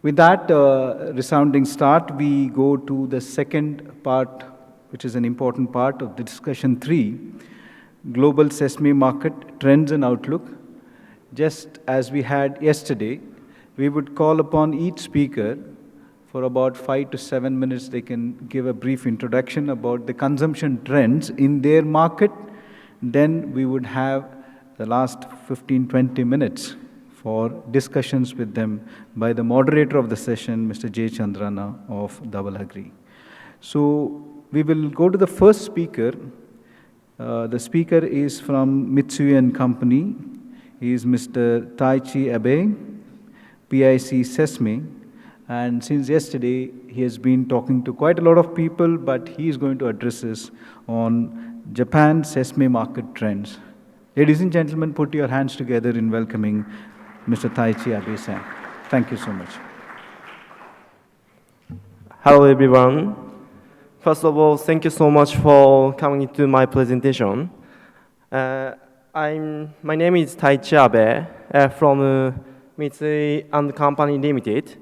With that resounding start, we go to the second part, which is an important part of the discussion 3, Global Sesame Market Trends and Outlook. Just as we had yesterday, we would call upon each speaker for about 5 to 7 minutes. They can give a brief introduction about the consumption trends in their market. Then we would have the last 15-20 minutes for discussions with them by the moderator of the session, Mr. J. Chandrana of Double Agree. So we will go to the first speaker. The speaker is from Mitsui & Company. He is Mr. Taichi Abe, PIC Sesame. And since yesterday, he has been talking to quite a lot of people, but he is going to address us on Japan sesame market trends. Ladies and gentlemen, put your hands together in welcoming Mr. Taichi Abe-san. Thank you so much. Hello, everyone. First of all, thank you so much for coming to my presentation. My name is Taichi Abe from Mitsui & Company Limited,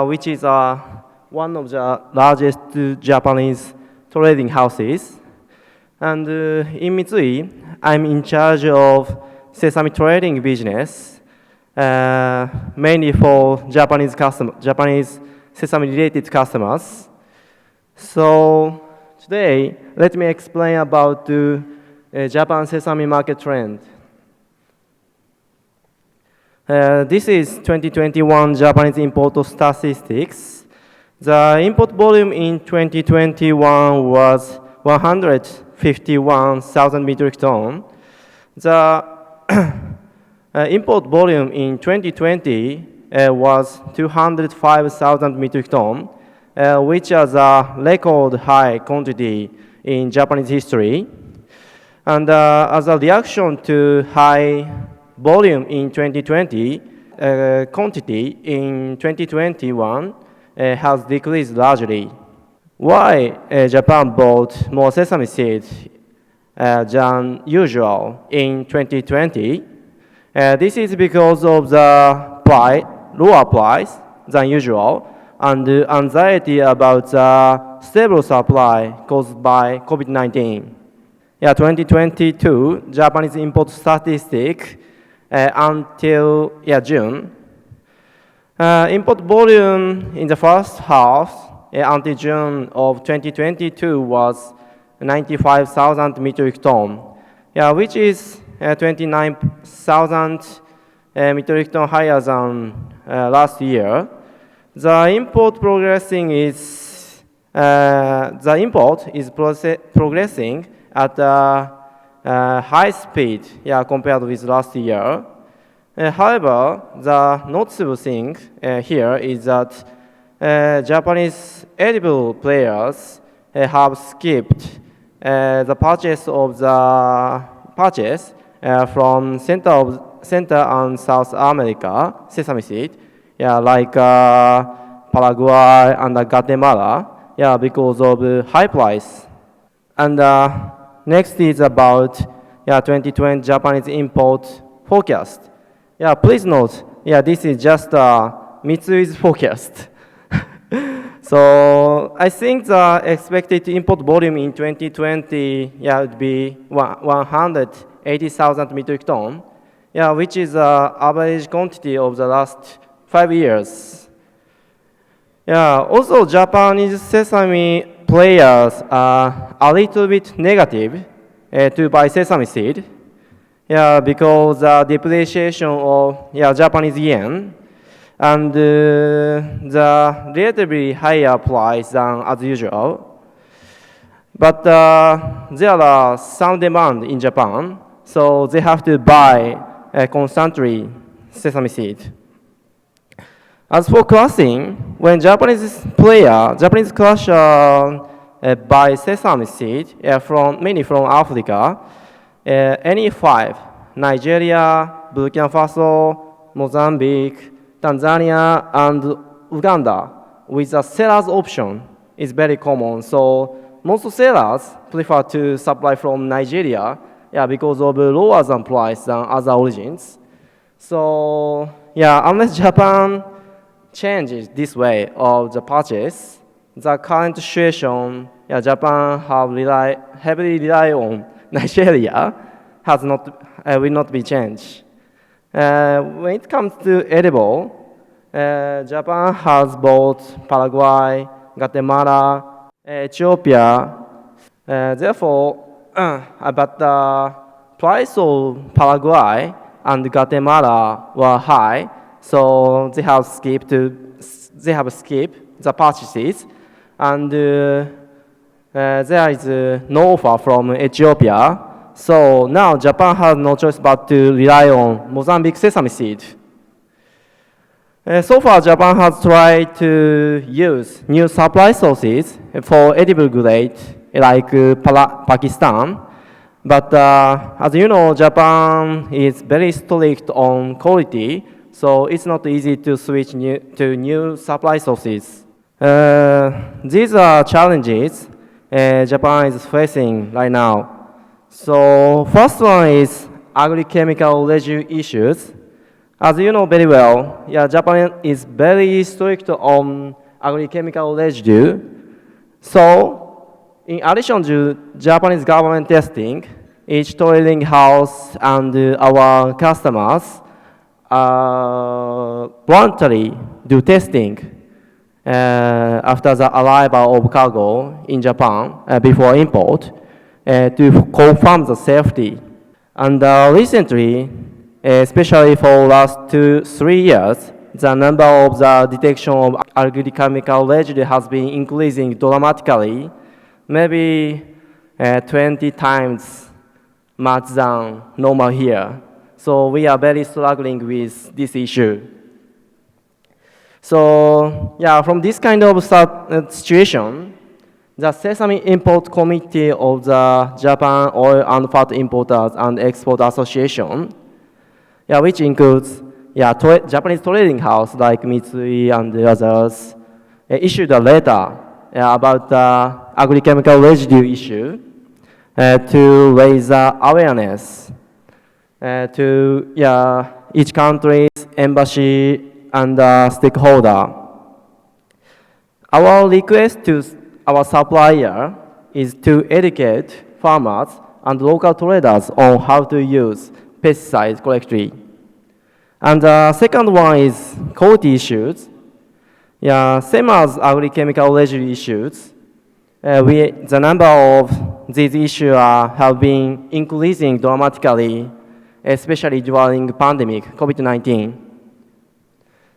which is one of the largest Japanese trading houses. And in Mitsui, I'm in charge of sesame trading business, mainly for Japanese sesame-related customers. So today, let me explain about the Japan sesame market trend. This is 2021 Japanese import statistics. The import volume in 2021 was 151,000 metric tons. The import volume in 2020 was 205,000 metric tons, which is a record high quantity in Japanese history. And as a reaction to high volume in 2020, quantity in 2021 has decreased largely. Why Japan bought more sesame seeds than usual in 2020? This is because of the lower price than usual and the anxiety about the stable supply caused by COVID-19. 2022 Japanese import statistic until June. Import volume in the first half until June of 2022 was 95,000 metric tons, which is 29,000 metric tons higher than last year. The import is progressing at a high speed compared with last year. However, the noticeable thing here is that Japanese edible players have skipped the purchase from Central and South America sesame seed, like Paraguay and Guatemala, because of high price. And next is about 2020 Japanese import forecast. Please note, this is just Mitsui's forecast. So I think the expected import volume in 2020 would be 180,000 metric tons, which is the average quantity of the last 5 years. Also Japanese sesame players are a little bit negative to buy sesame seed, because the depreciation of Japanese yen and the relatively higher price than as usual. But there are some demand in Japan, so they have to buy constantly sesame seed. As for crushing, when Japanese crusher buy sesame seed mainly from Africa, any 5, Nigeria, Burkina Faso, Mozambique, Tanzania, and Uganda, with a seller's option is very common. So most sellers prefer to supply from Nigeria, because of lower than price than other origins. So unless Japan change this way of the purchase, the current situation, Japan heavily rely on Nigeria will not be changed. When it comes to edible, Japan has bought Paraguay, Guatemala, Ethiopia. Therefore, but the price of Paraguay and Guatemala were high, so they have skipped the purchases, and there is no offer from Ethiopia. So now Japan has no choice but to rely on Mozambique sesame seed. So far, Japan has tried to use new supply sources for edible grade, like Pakistan. But as you know, Japan is very strict on quality, so it's not easy to switch to new supply sources. These are challenges Japan is facing right now. So first one is agri-chemical residue issues. As you know very well, Japan is very strict on agri-chemical residue. So in addition to Japanese government testing, each toiling house and our customers voluntarily do testing after the arrival of cargo in Japan before import to confirm the safety. And recently, especially for last 2-3 years, the number of the detection of agri-chemical residue has been increasing dramatically, maybe 20 times much than normal here. So we are very struggling with this issue. So from this kind of situation, the Sesame Import Committee of the Japan Oil and Fat Importers and Export Association, which includes Japanese trading house like Mitsui and the others, issued a letter about the agri-chemical residue issue to raise awareness to each country's embassy and stakeholder. Our request to our supplier is to educate farmers and local traders on how to use pesticides correctly. And the second one is quality issues. Same as agri-chemical residue issues, the number of these issues have been increasing dramatically, especially during the pandemic, COVID-19.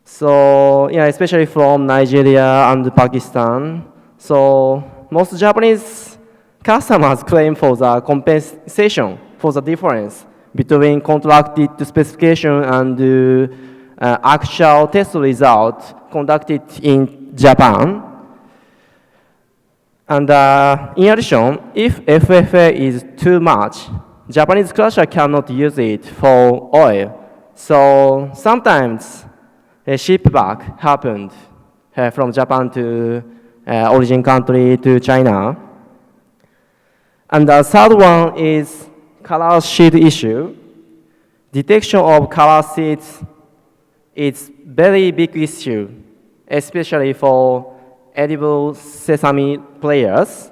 So, especially from Nigeria and Pakistan. So, most Japanese customers claim for the compensation for the difference between contracted specification and actual test result conducted in Japan. And in addition, if FFA is too much, Japanese crusher cannot use it for oil. So sometimes a ship back happened from Japan to origin country to China. And the third one is color sheet issue. Detection of color sheets is very big issue, especially for edible sesame players.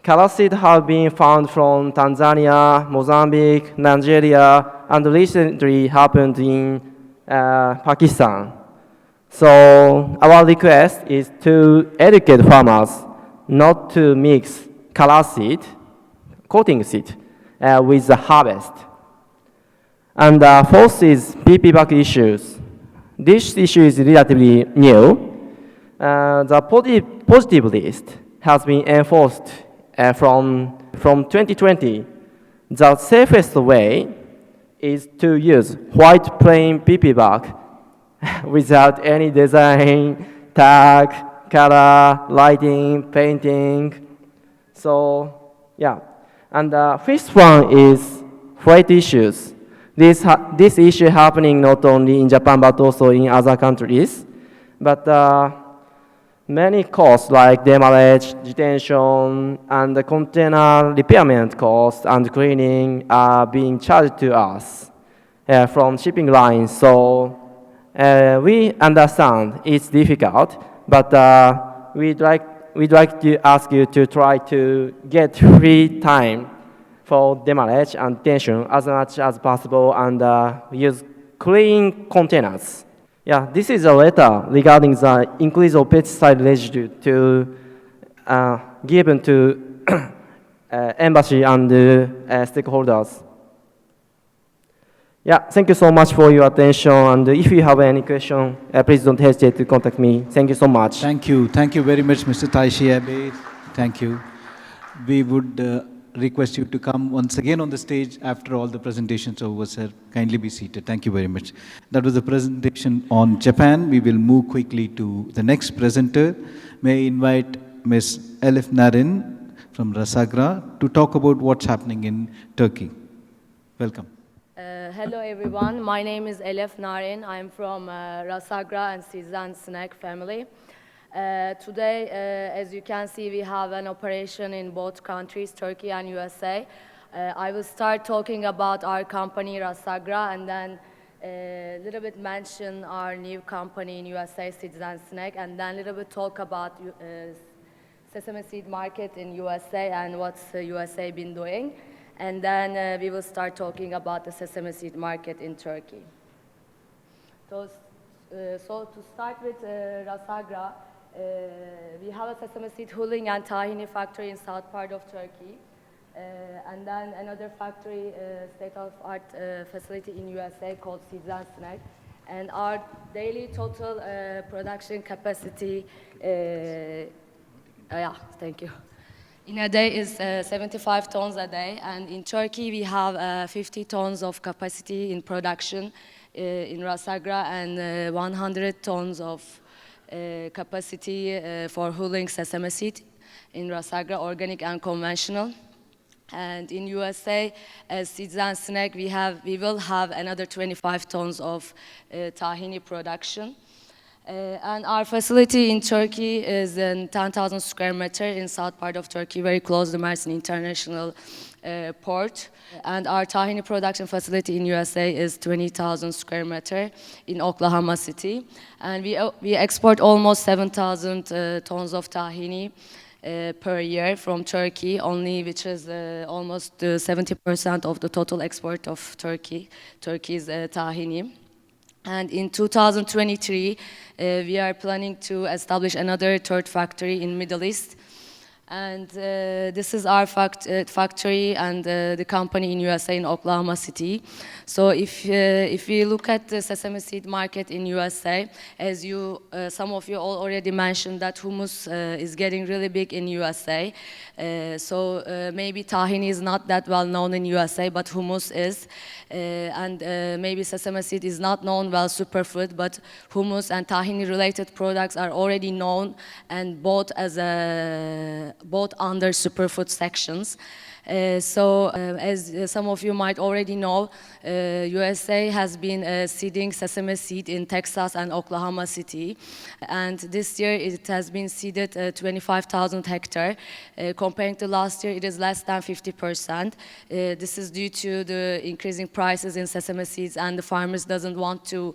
Color seeds have been found from Tanzania, Mozambique, Nigeria, and recently happened in Pakistan. So our request is to educate farmers not to mix color seed, coating seed, with the harvest. And fourth is PP bag issues. This issue is relatively new. The positive list has been enforced from 2020. The safest way is to use white plain PP bag without any design, tag, color, lighting, painting. So, And the fifth one is freight issues. This issue happening not only in Japan but also in other countries. But many costs like demurrage, detention, and the container repairment costs and cleaning are being charged to us from shipping lines. So We understand it's difficult, but we'd like to ask you to try to get free time for demurrage and detention as much as possible and use clean containers. Yeah, this is a letter regarding the increase of pesticide residue to given to embassy and stakeholders. Yeah, thank you so much for your attention. And if you have any question, please don't hesitate to contact me. Thank you so much. Thank you. Thank you very much, Mr. Taishi Abe. Thank you. We would request you to come once again on the stage after all the presentations over, sir. Kindly be seated. Thank you very much. That was the presentation on Japan. We will move quickly to the next presenter. May I invite Ms. Elif Narin from Rasagra to talk about what's happening in Turkey. Welcome. Hello everyone, my name is Elif Narin. I'm from Rasagra and Sizan Snack family. Today, as you can see, we have an operation in both countries, Turkey and USA. I will start talking about our company, Rasagra, and then a little bit mention our new company in USA, Sizan Snack, and then a little bit talk about sesame seed market in USA and what's USA been doing. And then we will start talking about the sesame seed market in Turkey. So to start with Rasagra, we have a sesame seed hulling and tahini factory in south part of Turkey. And then another factory, state-of-art facility in USA called Sizan Snack. And our daily total production capacity, thank you. In a day is 75 tons a day, and in Turkey we have 50 tons of capacity in production in Rasagra and 100 tons of capacity for hulling sesame seed in Rasagra, organic and conventional. And in USA, as Sizan Snack, we will have another 25 tons of tahini production. And our facility in Turkey is in 10,000 square meter in south part of Turkey, very close to Mersin International Port. And our tahini production facility in USA is 20,000 square meter in Oklahoma City. And we export almost 7,000 tons of tahini per year from Turkey, only which is almost 70% of the total export of Turkey's tahini. And in 2023, we are planning to establish another third factory in Middle East. And this is our factory and the company in USA in Oklahoma City. So if we look at the sesame seed market in USA, as some of you all already mentioned that hummus is getting really big in USA. So maybe tahini is not that well known in USA, but hummus is. And maybe sesame seed is not known well superfood, but hummus and tahini related products are already known and both under superfood sections. As some of you might already know, USA has been seeding sesame seed in Texas and Oklahoma City. And this year it has been seeded 25,000 hectares. Comparing to last year, it is less than 50%. This is due to the increasing prices in sesame seeds, and the farmers doesn't want to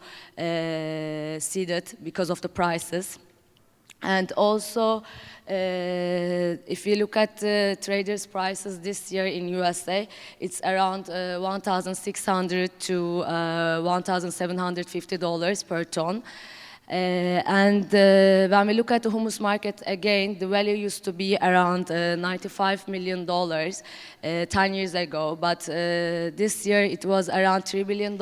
seed it because of the prices. And also, if you look at the traders' prices this year in USA, it's around $1,600 to $1,750 per ton. And when we look at the hummus market again, the value used to be around $95 million 10 years ago, but this year it was around $3 billion,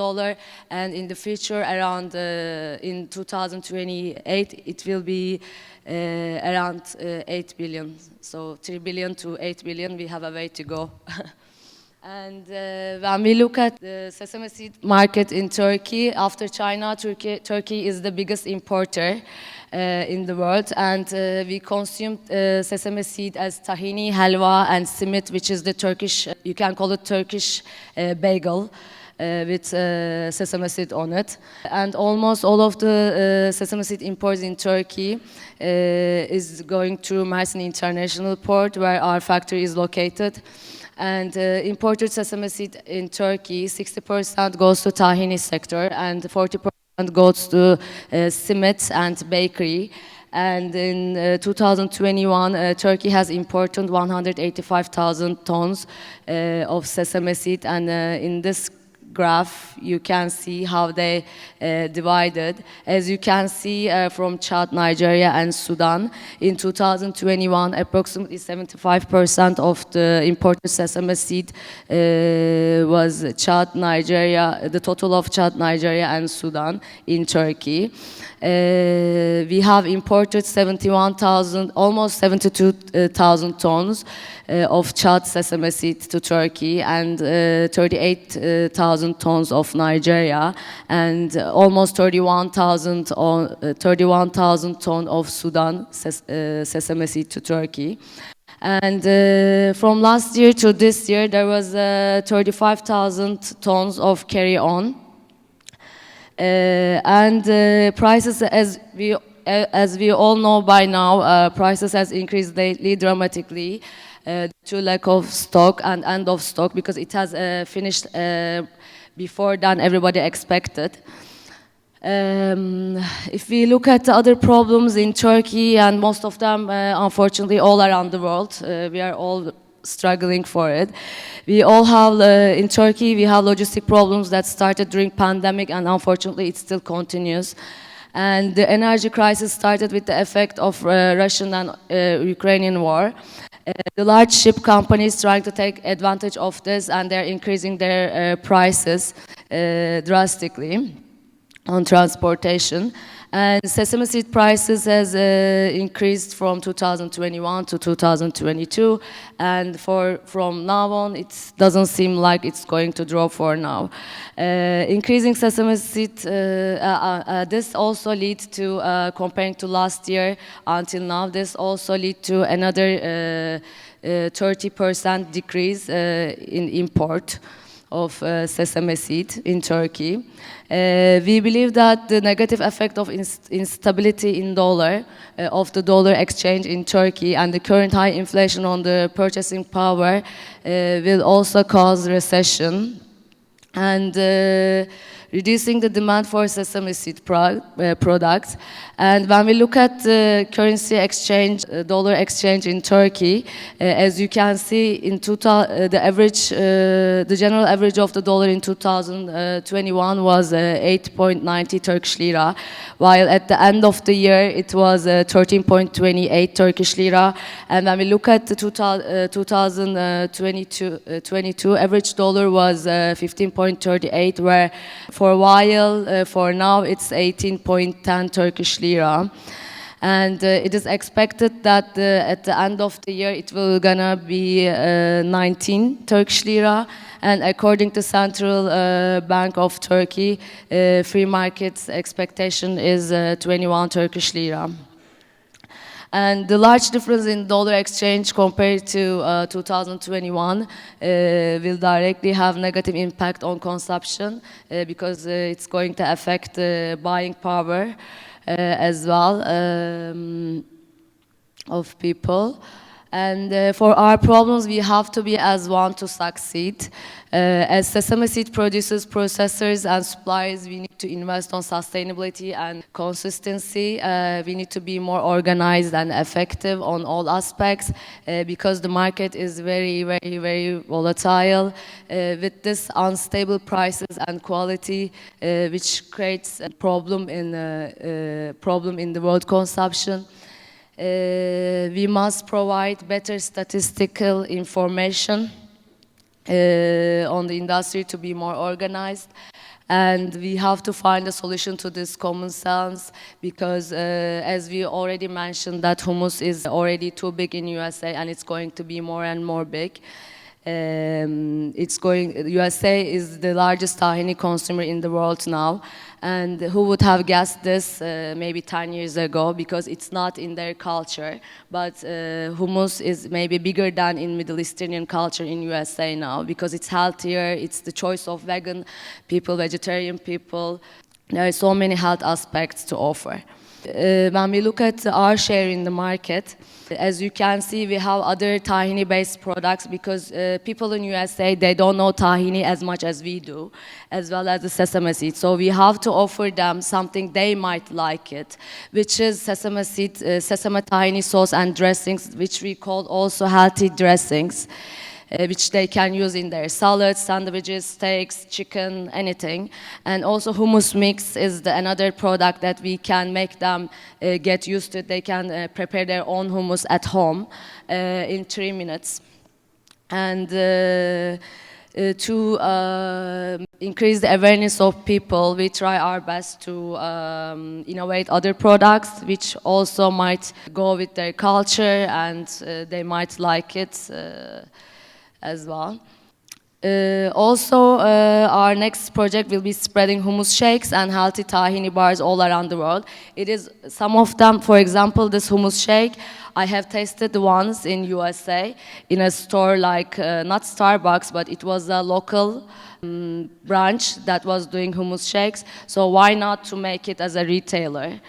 and in the future, around in 2028, it will be around 8 billion. So 3 billion to 8 billion, we have a way to go. And when we look at the sesame seed market in Turkey, after China, Turkey is the biggest importer in the world, and we consume sesame seed as tahini, halwa, and simit, which is the Turkish, you can call it Turkish bagel. With sesame seed on it. And almost all of the sesame seed imports in Turkey is going through Mersin International Port, where our factory is located. And imported sesame seed in Turkey, 60% goes to tahini sector and 40% goes to cement and bakery. And in 2021, Turkey has imported 185,000 tons of sesame seed. And in this graph, you can see how they divided. As you can see from Chad, Nigeria, and Sudan, in 2021, approximately 75% of the imported sesame seed was Chad, Nigeria, the total of Chad, Nigeria, and Sudan in Turkey. We have imported 71,000, almost 72,000 tons of Chad sesame seed to Turkey, and 38,000 tons of Nigeria, and almost 31,000 tons of Sudan sesame seed to Turkey. And from last year to this year, there was 35,000 tons of carry-on. Prices, as we all know by now, prices has increased lately dramatically to lack of stock and end of stock, because it has finished before than everybody expected. If we look at the other problems in Turkey, and most of them, unfortunately, all around the world, we are all struggling for it. We all have, in Turkey, we have logistic problems that started during pandemic, and unfortunately it still continues. And the energy crisis started with the effect of Russian and Ukrainian war. The large ship companies trying to take advantage of this, and they're increasing their prices drastically on transportation. And sesame seed prices has increased from 2021 to 2022, and from now on it doesn't seem like it's going to drop for now. Increasing sesame seed, this also leads to, comparing to last year until now, this also lead to another 30% decrease in import of sesame seed in Turkey. We believe that the negative effect of instability in dollar, of the dollar exchange in Turkey, and the current high inflation on the purchasing power will also cause recession, and reducing the demand for sesame seed products. And when we look at the currency exchange, dollar exchange in Turkey, as you can see, in the general average of the dollar in 2021 was 8.90 Turkish lira, while at the end of the year it was 13.28 Turkish lira. And when we look at the 2022 average dollar was 15.38, where for a while, for now, it's 18.10 Turkish lira. And it is expected that at the end of the year, it will gonna be 19 Turkish lira. And according to Central Bank of Turkey, free market's expectation is 21 Turkish lira. And the large difference in dollar exchange compared to 2021 will directly have negative impact on consumption, because it's going to affect buying power as well of people. And for our problems, we have to be as one to succeed. As sesame seed producers, processors, and suppliers, we need to invest on sustainability and consistency. We need to be more organized and effective on all aspects, because the market is very, very, very volatile. With this unstable prices and quality, which creates a problem in the world consumption. We must provide better statistical information on the industry to be more organized, and we have to find a solution to this common sense, because as we already mentioned, that hummus is already too big in USA, and it's going to be more and more big. USA is the largest tahini consumer in the world now, and who would have guessed this maybe 10 years ago, because it's not in their culture. But hummus is maybe bigger than in Middle Eastern culture in USA now, because it's healthier, it's the choice of vegan people, vegetarian people. There are so many health aspects to offer. When we look at our share in the market, as you can see, we have other tahini-based products because people in USA, they don't know tahini as much as we do, as well as the sesame seed. So we have to offer them something they might like it, which is sesame seed, sesame tahini sauce and dressings, which we call also healthy dressings. Which they can use in their salads, sandwiches, steaks, chicken, anything. And also hummus mix is another product that we can make them get used to. They can prepare their own hummus at home in 3 minutes. And to increase the awareness of people, we try our best to innovate other products which also might go with their culture and they might like it as well. Also, our next project will be spreading hummus shakes and healthy tahini bars all around the world. It is some of them, for example, this hummus shake, I have tasted once in USA in a store like, not Starbucks, but it was a local branch that was doing hummus shakes. So why not to make it as a retailer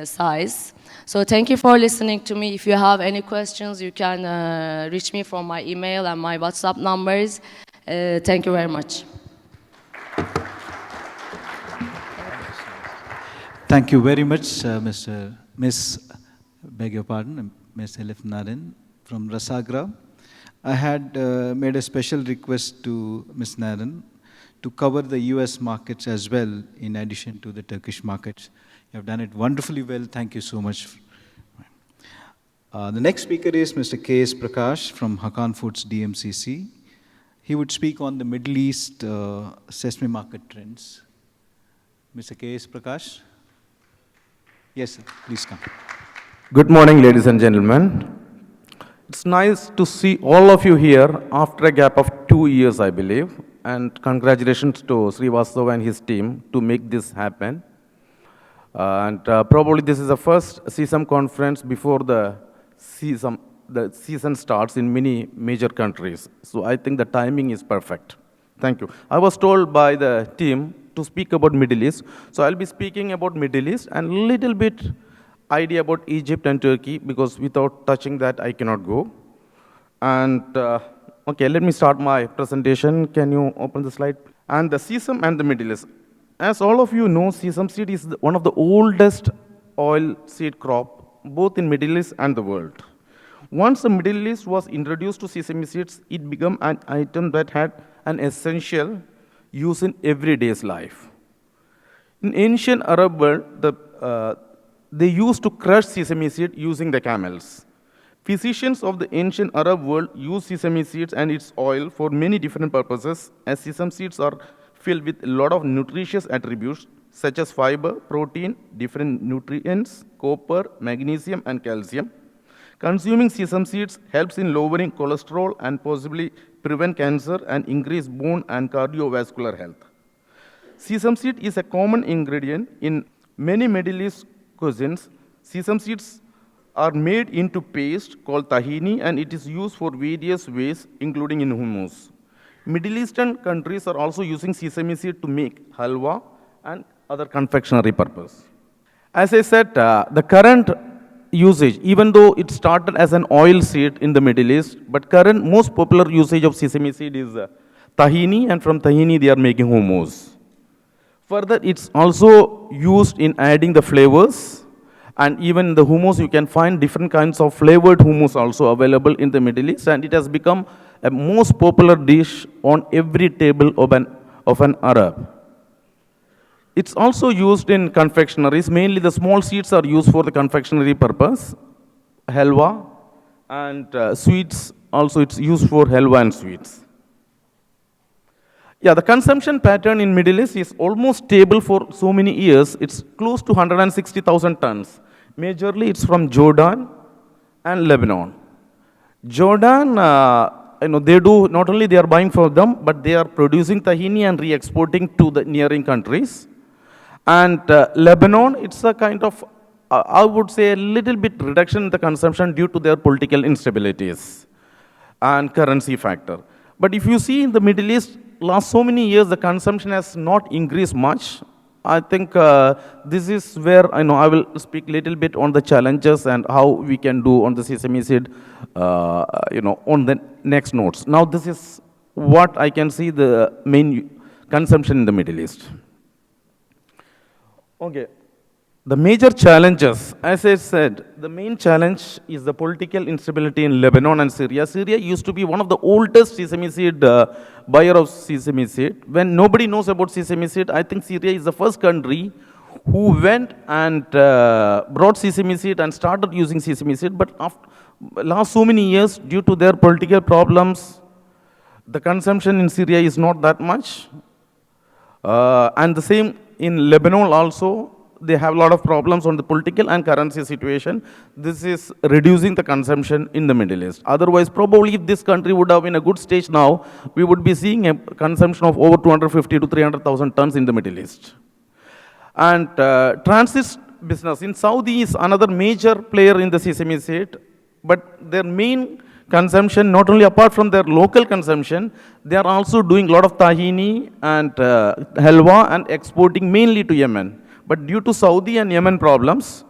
size? So thank you for listening to me. If you have any questions, you can reach me from my email and my WhatsApp numbers. Thank you very much. Thank you very much, Miss, beg your pardon, Miss Elif Naren from Rasagra. I had made a special request to Miss Naren to cover the US markets as well, in addition to the Turkish markets. You have done it wonderfully well. Thank you so much. The next speaker is Mr. K.S. Prakash from Hakan Foods DMCC. He would speak on the Middle East sesame market trends. Mr. K.S. Prakash? Yes, sir. Please come. Good morning, ladies and gentlemen. It's nice to see all of you here after a gap of 2 years, I believe. And congratulations to Srivastava and his team to make this happen. Probably this is the first sesame conference before the season starts in many major countries. So I think the timing is perfect. Thank you. I was told by the team to speak about Middle East. So I'll be speaking about Middle East and little bit idea about Egypt and Turkey, because without touching that, I cannot go. And okay, let me start my presentation. Can you open the slide? And the sesame and the Middle East. As all of you know, sesame seed is one of the oldest oil seed crop, both in Middle East and the world. Once the Middle East was introduced to sesame seeds, it became an item that had an essential use in everyday's life. In ancient Arab world, they used to crush sesame seed using the camels. Physicians of the ancient Arab world used sesame seeds and its oil for many different purposes, as sesame seeds are filled with a lot of nutritious attributes such as fiber, protein, different nutrients, copper, magnesium, and calcium. Consuming sesame seeds helps in lowering cholesterol and possibly prevent cancer and increase bone and cardiovascular health. Sesame seed is a common ingredient in many Middle East cuisines. Sesame seeds are made into paste called tahini, and it is used for various ways, including in hummus. Middle Eastern countries are also using sesame seed to make halwa and other confectionery purpose. As I said, the current usage, even though it started as an oil seed in the Middle East, but current most popular usage of sesame seed is tahini, and from tahini they are making hummus. Further, it's also used in adding the flavors, and even in the hummus you can find different kinds of flavored hummus also available in the Middle East, and it has become a most popular dish on every table of an Arab. It's also used in confectioneries. Mainly the small seeds are used for the confectionery purpose, halwa, and sweets also it's used for halwa and sweets. Yeah, the consumption pattern in Middle East is almost stable for so many years. It's close to 160,000 tons. Majorly it's from Jordan and Lebanon. Jordan, they do, not only they are buying from them, but they are producing tahini and re-exporting to the nearing countries. And Lebanon, it's a kind of, I would say, a little bit reduction in the consumption due to their political instabilities and currency factor. But if you see in the Middle East, last so many years, the consumption has not increased much. I think this is where I will speak a little bit on the challenges and how we can do on the sesame seed, on the next notes. Now, this is what I can see the main consumption in the Middle East. Okay. The major challenges, as I said, the main challenge is the political instability in Lebanon and Syria. Syria used to be one of the oldest sesame seed buyer of sesame seed. When nobody knows about sesame seed, I think Syria is the first country who went and brought sesame seed and started using sesame seed. But after last so many years, due to their political problems, the consumption in Syria is not that much. And the same in Lebanon also. They have a lot of problems on the political and currency situation. This is reducing the consumption in the Middle East. Otherwise, probably if this country would have been a good stage now, we would be seeing a consumption of over 250 to 300,000 tons in the Middle East. And transit business in Saudi is another major player in the sesame seed, but their main consumption, not only apart from their local consumption, they are also doing a lot of tahini and halwa and exporting mainly to Yemen. But due to Saudi and Yemen problems,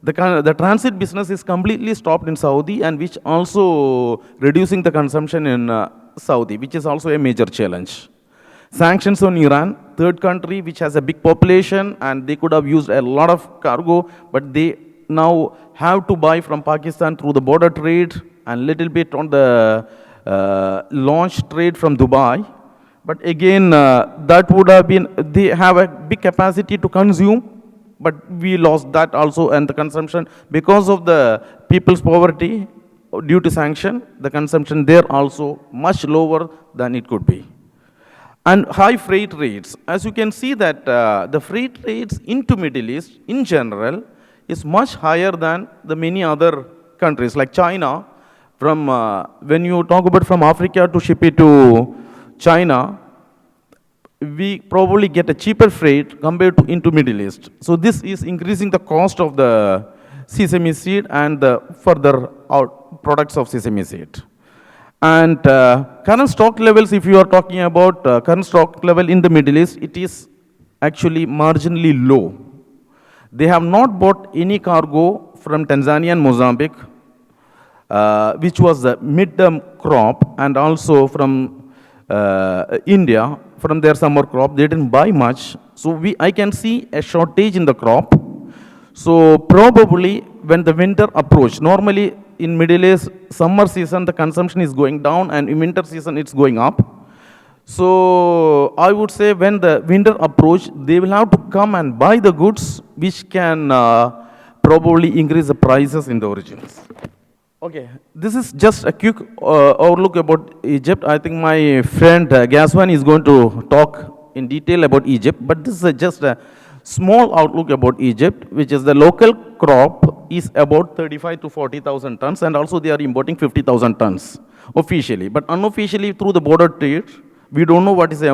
the transit business is completely stopped in Saudi, and which also reducing the consumption in Saudi, which is also a major challenge. Sanctions on Iran, third country which has a big population, and they could have used a lot of cargo, but they now have to buy from Pakistan through the border trade and little bit on the launch trade from Dubai. But again, that would have been, they have a big capacity to consume, but we lost that also, and the consumption, because of the people's poverty, due to sanction, the consumption there also much lower than it could be. And high freight rates. As you can see that the freight rates into Middle East in general is much higher than the many other countries like China. From when you talk about from Africa to ship it to China, we probably get a cheaper freight compared to into Middle East. So this is increasing the cost of the sesame seed and the further out products of sesame seed. And current stock levels, if you are talking about current stock level in the Middle East, it is actually marginally low. They have not bought any cargo from Tanzania and Mozambique, which was the mid-term crop, and also from India, from their summer crop. They didn't buy much. So I can see a shortage in the crop. So probably when the winter approach, normally in Middle East, summer season, the consumption is going down, and in winter season, it's going up. So I would say when the winter approach, they will have to come and buy the goods, which can probably increase the prices in the origins. Okay, this is just a quick overlook about Egypt. I think my friend Gaswan is going to talk in detail about Egypt, but this is just a small outlook about Egypt, which is the local crop is about 35 to 40,000 tons, and also they are importing 50,000 tons officially. But unofficially, through the border trade, we don't know what is the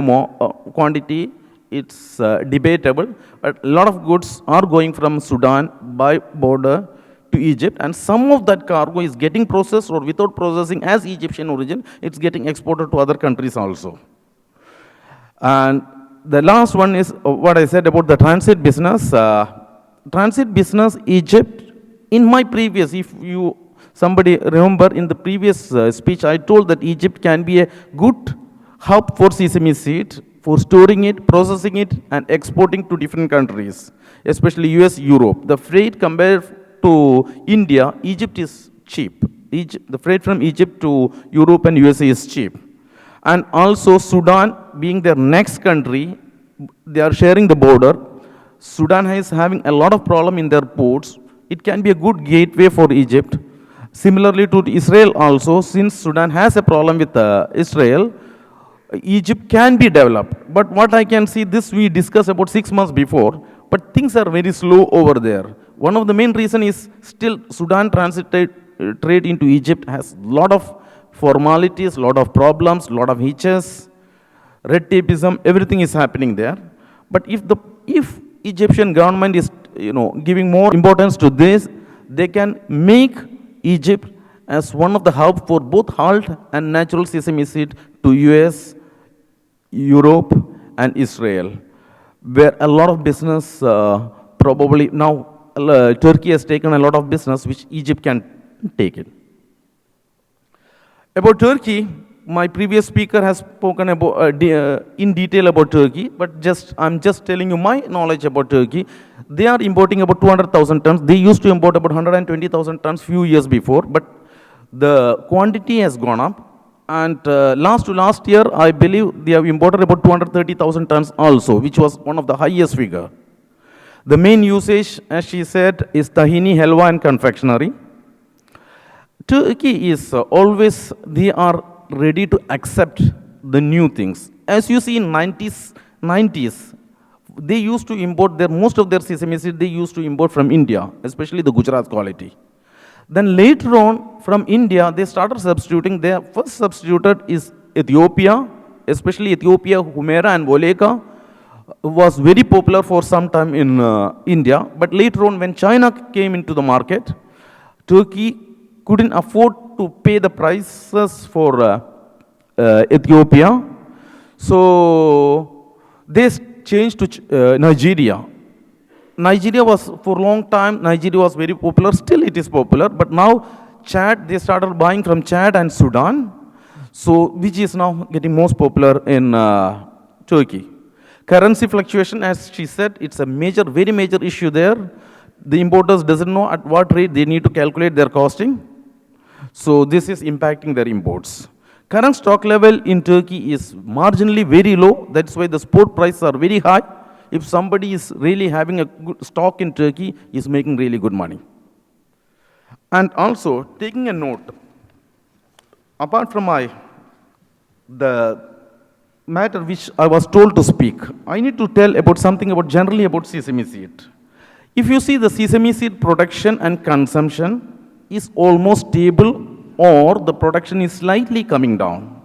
quantity. It's debatable, but a lot of goods are going from Sudan by border to Egypt, and some of that cargo is getting processed or without processing as Egyptian origin, it's getting exported to other countries also. And the last one is what I said about the transit business. Transit business, Egypt, in my previous, if you somebody remember in the previous speech, I told that Egypt can be a good hub for sesame seed, for storing it, processing it, and exporting to different countries, especially US, Europe. The freight compared to India, Egypt is cheap. The freight from Egypt to Europe and USA is cheap. And also Sudan being their next country, they are sharing the border. Sudan is having a lot of problem in their ports. It can be a good gateway for Egypt. Similarly to Israel also, since Sudan has a problem with Israel, Egypt can be developed. But what I can see, this we discussed about 6 months before, but things are very slow over there. One of the main reason is still Sudan transit trade into Egypt has a lot of formalities, a lot of problems, a lot of hitches, red tapeism, everything is happening there. But if Egyptian government is giving more importance to this, they can make Egypt as one of the hub for both halt and natural sesame seed to US, Europe, and Israel. where a lot of business probably now Turkey has taken a lot of business which Egypt can take it. About Turkey, my previous speaker has spoken about, in detail about Turkey, but I'm just telling you my knowledge about Turkey. They are importing about 200,000 tons. They used to import about 120,000 tons few years before, but the quantity has gone up. And last year, I believe they have imported about 230,000 tons also, which was one of the highest figure. The main usage, as she said, is tahini, halwa, and confectionery. Turkey is always, they are ready to accept the new things. As you see in 90s, they used to import most of their sesame seed, they used to import from India, especially the Gujarat quality. Then later on, from India, they started substituting. Their first substituted is Ethiopia, especially Ethiopia, Humera and Voleka was very popular for some time in India. But later on, when China came into the market, Turkey couldn't afford to pay the prices for Ethiopia. So they changed to Nigeria. Nigeria was, for a long time, Nigeria was very popular. Still it is popular. But now Chad, they started buying from Chad and Sudan. So which is now getting most popular in Turkey. Currency fluctuation, as she said, it's a major, very major issue there. The importers doesn't know at what rate they need to calculate their costing. So this is impacting their imports. Current stock level in Turkey is marginally very low. That's why the spot prices are very high. If somebody is really having a good stock in Turkey, is making really good money. And also, taking a note, apart from the matter which I was told to speak, I need to tell about something about generally about sesame seed. If you see the sesame seed production and consumption is almost stable or the production is slightly coming down.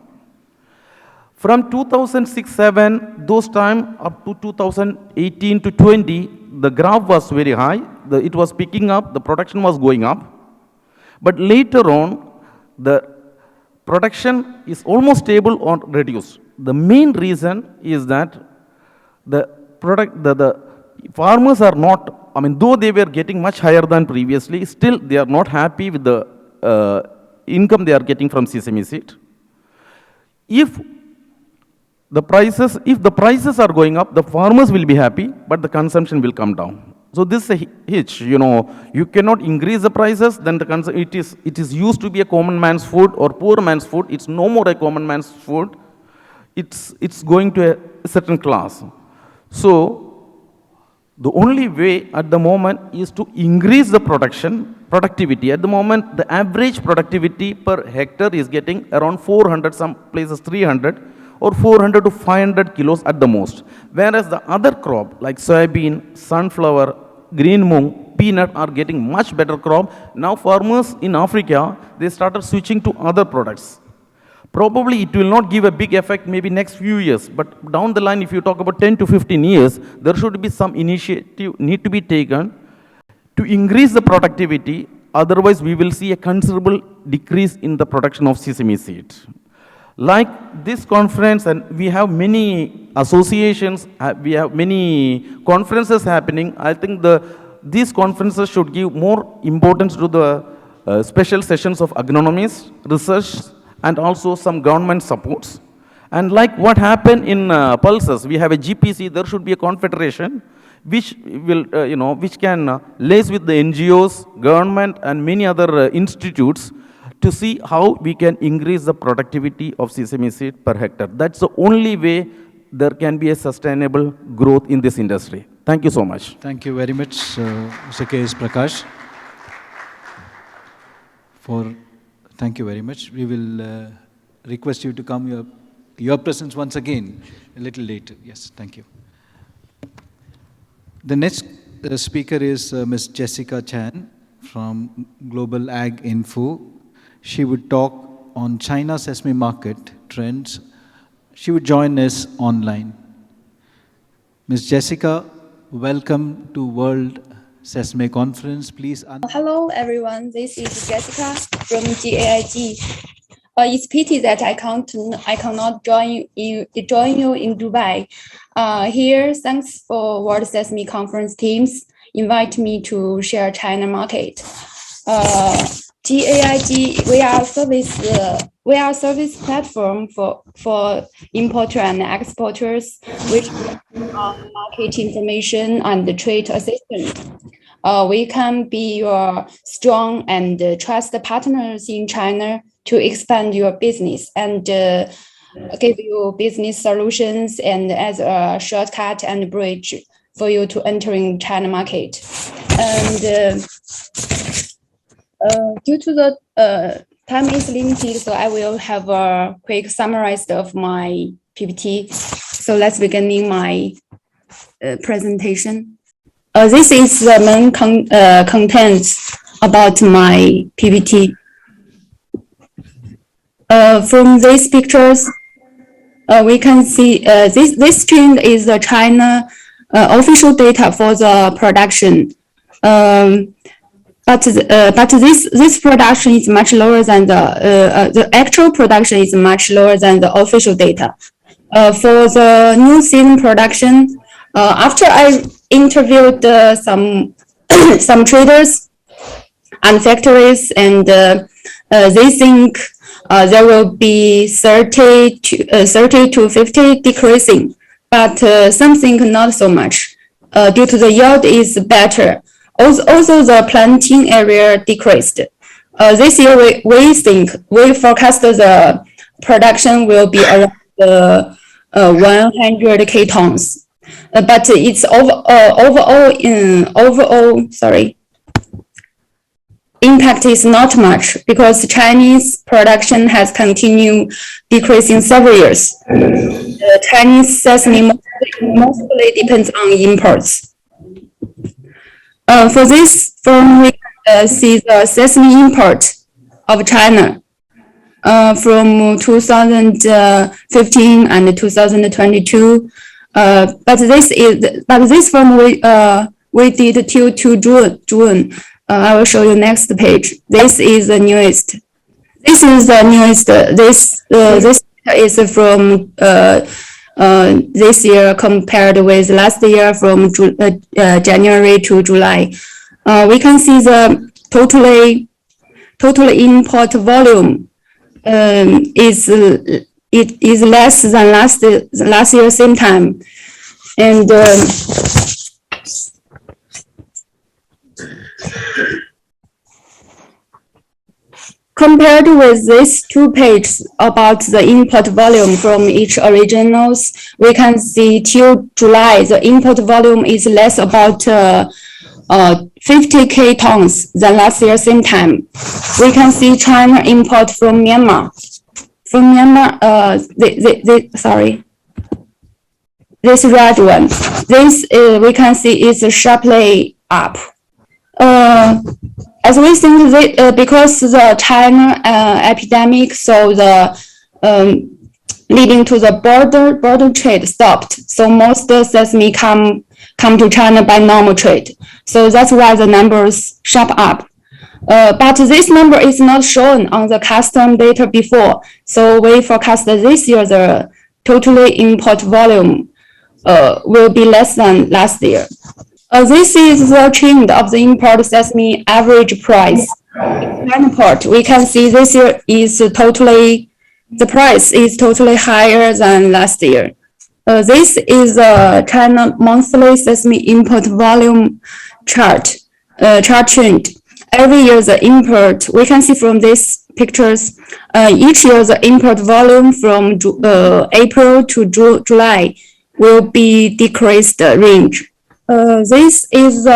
From 2006-07, those time up to 2018 to 20, the graph was very high. It was picking up, the production was going up. But later on, the production is almost stable or reduced. The main reason is that the farmers are not, though they were getting much higher than previously, still they are not happy with the income they are getting from sesame seed. If the prices are going up, the farmers will be happy, but the consumption will come down. So this is a hitch, you cannot increase the prices, then it is used to be a common man's food or poor man's food. It's no more a common man's food. It's going to a certain class. So the only way at the moment is to increase the productivity. At the moment, the average productivity per hectare is getting around 400, some places 300, or 400 to 500 kilos at the most. Whereas the other crop like soybean, sunflower, green mung, peanut are getting much better crop. Now farmers in Africa, they started switching to other products. Probably it will not give a big effect maybe next few years, but down the line if you talk about 10 to 15 years, there should be some initiative need to be taken to increase the productivity. Otherwise we will see a considerable decrease in the production of sesame seed. Like this conference, and we have many associations, we have many conferences happening. I think these conferences should give more importance to the special sessions of agronomists, research, and also some government supports. And like what happened in pulses, we have a GPC, there should be a confederation which will, which can liaise with the NGOs, government, and many other institutes to see how we can increase the productivity of sesame seed per hectare. That's the only way there can be a sustainable growth in this industry. Thank you so much. Thank you very much, Mr. K.S. Prakash. Thank you very much. We will request you to come your presence once again a little later. Yes, thank you. The next speaker is Ms. Jessica Chan from Global Ag Info. She would talk on China sesame market trends. She would join us online. Ms. Jessica, welcome to World Sesame Conference. Please. Hello, everyone. This is Jessica from GAIG. It's pity that I cannot join you in Dubai. Here, thanks for World Sesame Conference teams invite me to share China market. GAIG, we are service platform for importer and exporters, which market information and trade assistance. We can be your strong and trusted partners in China to expand your business and give you business solutions and as a shortcut and bridge for you to entering China market. And due to the time is limited, so I will have a quick summarized of my PPT. So let's begin my presentation. This is the main contents about my PPT. From these pictures, we can see this trend is the China official data for the production. But this production is much lower than the actual production is much lower than the official data. For the new season production, after I interviewed some some traders and factories, and they think there will be 30 to 50 decreasing, but some think not so much due to the yield is better. Also, the planting area decreased. This year, we forecast the production will be around 100K tons. But it's impact is not much because Chinese production has continued decreasing several years. The Chinese sesame mostly depends on imports. For this form, we see the sesame import of China from 2015 and 2022. But this form we did till June. I will show you next page. This is the newest. This is the newest. This is from this year compared with last year from January to July. We can see the total import volume is less than last year same time, and compared with these two pages about the import volume from each originals, we can see till July the import volume is less about 50K tons than last year same time. We can see China import from Myanmar. From Myanmar, this red one. This we can see is sharply up. As we think that, because the China epidemic, so the leading to the border trade stopped. So most sesame come to China by normal trade. So that's why the numbers sharp up. But this number is not shown on the custom data before. So we forecast that this year the totally import volume will be less than last year. This is the trend of the import sesame average price. In China port, we can see this year is the price is totally higher than last year. This is a China monthly sesame import volume chart trend. Every year the import, we can see from these pictures, each year the import volume from April to July will be decreased range. This is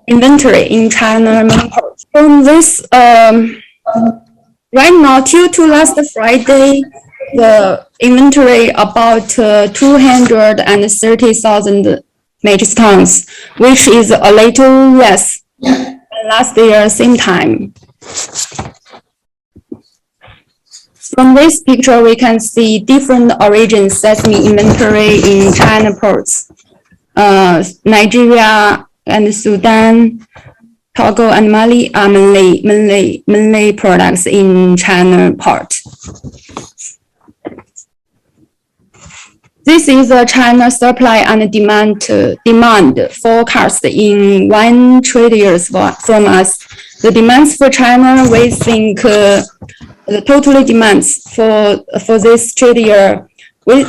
inventory in China main ports. From this, right now till to last Friday, the inventory about 230,000 metric tons, which is a little less than last year same time. From this picture, we can see different origin sesame inventory in China ports. Nigeria and Sudan, Togo and Mali are mainly products in China part. This is a China supply and demand forecast in 1 trade years from us. The demands for China, we think the total demands for this trade year, we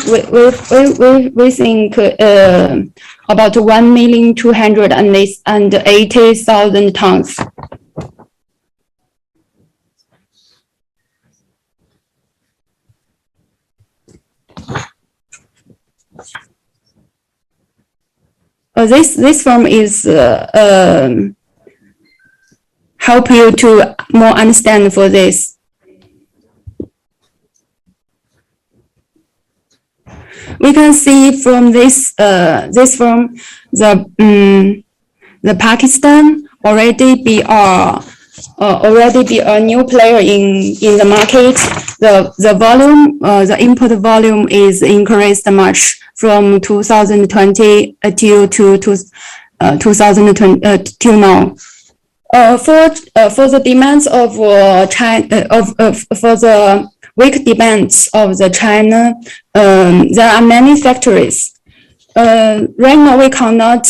think about 1,280,000 tons. This form is help you to more understand for this. We can see from this form the Pakistan already be a new player in the market. The volume, the import volume is increased much from 2020 till 2020 till now. For the demands of China, for the weak demands of the China, there are many factories. Right now we cannot,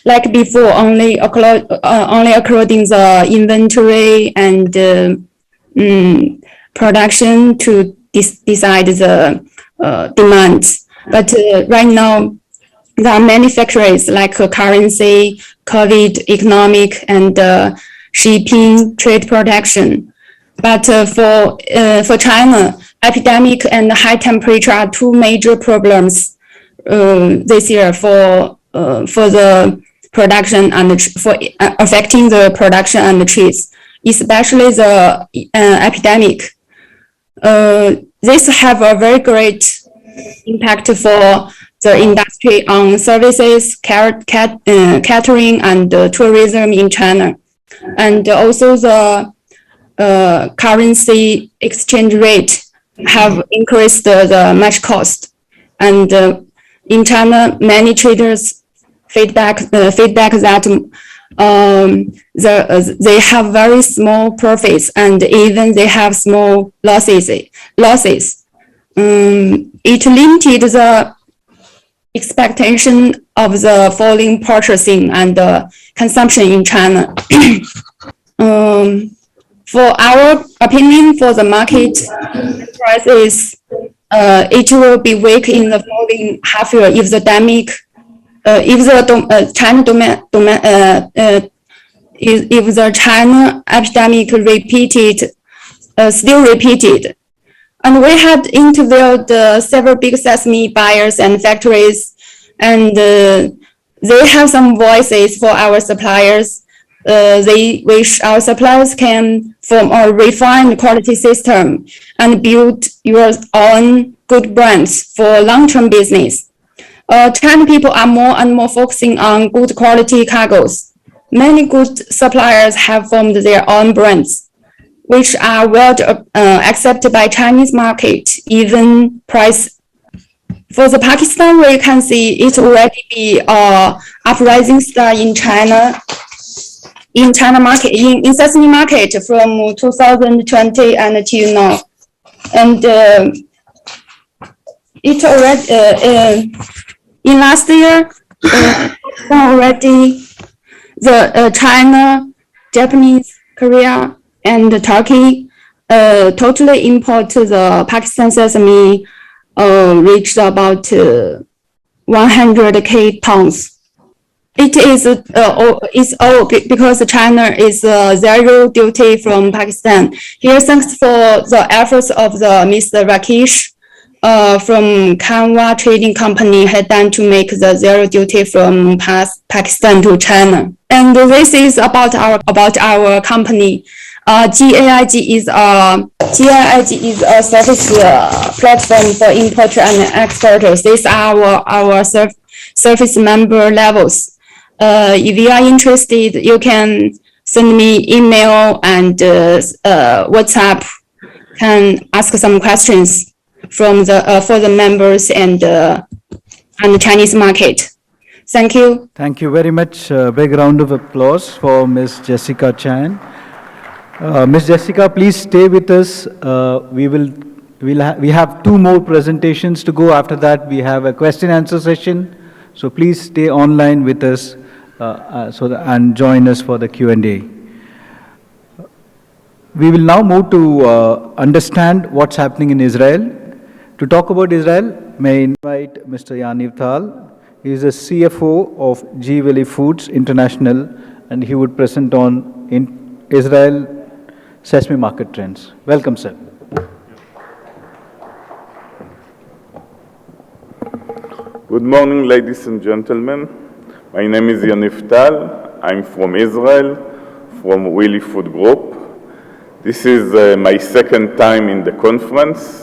like before, only according the inventory and production to decide the demands. But right now, there are many factories like currency, COVID, economic, and shipping, trade protection. But for China, epidemic and high temperature are two major problems this year for the production and for affecting the production and the trees, especially the epidemic. This have a very great impact for the industry on services, catering, and tourism in China, and also the currency exchange rate have increased the much cost, and in China, many traders feedback that they have very small profits and even they have small losses. It limited the expectation of the falling purchasing and consumption in China. For our opinion, for the market prices, it will be weak in the following half year if the if the China epidemic still repeated. And we had interviewed several big sesame buyers and factories, and they have some voices for our suppliers. They wish our suppliers can form a refined quality system and build your own good brands for long-term business. China people are more and more focusing on good quality cargoes. Many good suppliers have formed their own brands, which are well accepted by Chinese market, even price. For the Pakistan, we can see it already be a uprising star in China market, in sesame market from 2020 until now. And it already, in last year, already the China, Japanese, Korea, and Turkey totally import the Pakistan sesame reached about 100K tons. It is it's all because China is zero duty from Pakistan. Here, thanks for the efforts of the Mr. Rakesh from Kanwa Trading Company had done to make the zero duty from Pakistan to China. And this is about our company. GAIG is a service platform for importer and exporters. These are our service member levels. If you are interested, you can send me email and WhatsApp. Can ask some questions from the for the members and the Chinese market. Thank you. Thank you very much. Big round of applause for Ms. Jessica Chan. Ms. Jessica, please stay with us. We have two more presentations to go. After that, we have a question answer session. So please stay online with us and join us for the Q&A. We will now move to understand what's happening in Israel. To talk about Israel, may I invite Mr. Yaniv Tal. He is the CFO of G Valley Foods International, and he would present on Israel sesame market trends. Welcome, sir. Good morning, ladies and gentlemen. My name is Yaniv Tal. I'm from Israel, from Willy Food Group. This is my second time in the conference.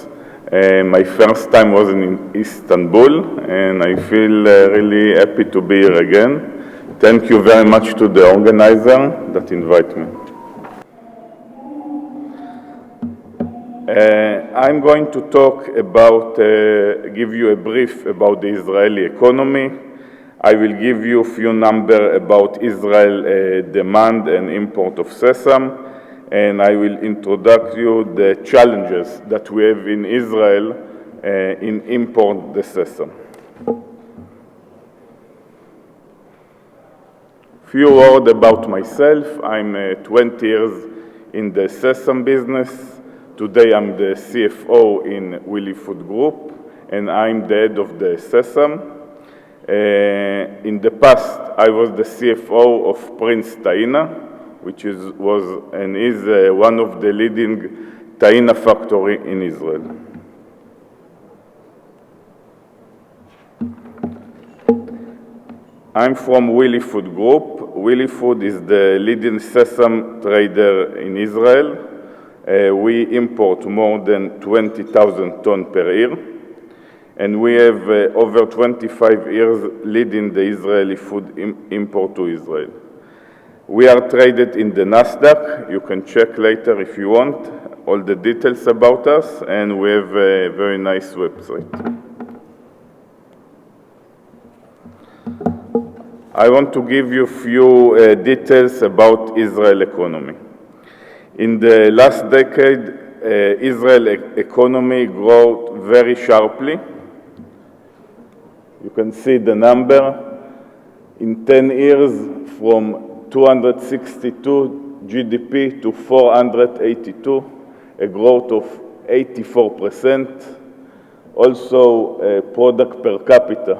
My first time was in Istanbul, and I feel really happy to be here again. Thank you very much to the organizer that invited me. I'm going to talk about, give you a brief about the Israeli economy. I will give you a few numbers about Israel demand and import of sesame, and I will introduce you the challenges that we have in Israel in import the sesame. Few words about myself. I'm 20 years in the sesame business. Today I'm the CFO in Willy Food Group, and I'm the head of the sesame. In the past, I was the CFO of Prince Taina, which was and is one of the leading Taina factory in Israel. I'm from Willy Food Group. Willy Food is the leading sesame trader in Israel. We import more than 20,000 tons per year, and we have over 25 years leading the Israeli food import to Israel. We are traded in the NASDAQ. You can check later if you want all the details about us, and we have a very nice website. I want to give you a few details about Israel economy. In the last decade, Israel economy grew very sharply. You can see the number. In 10 years, from 262 GDP to 482, a growth of 84%. Also, product per capita,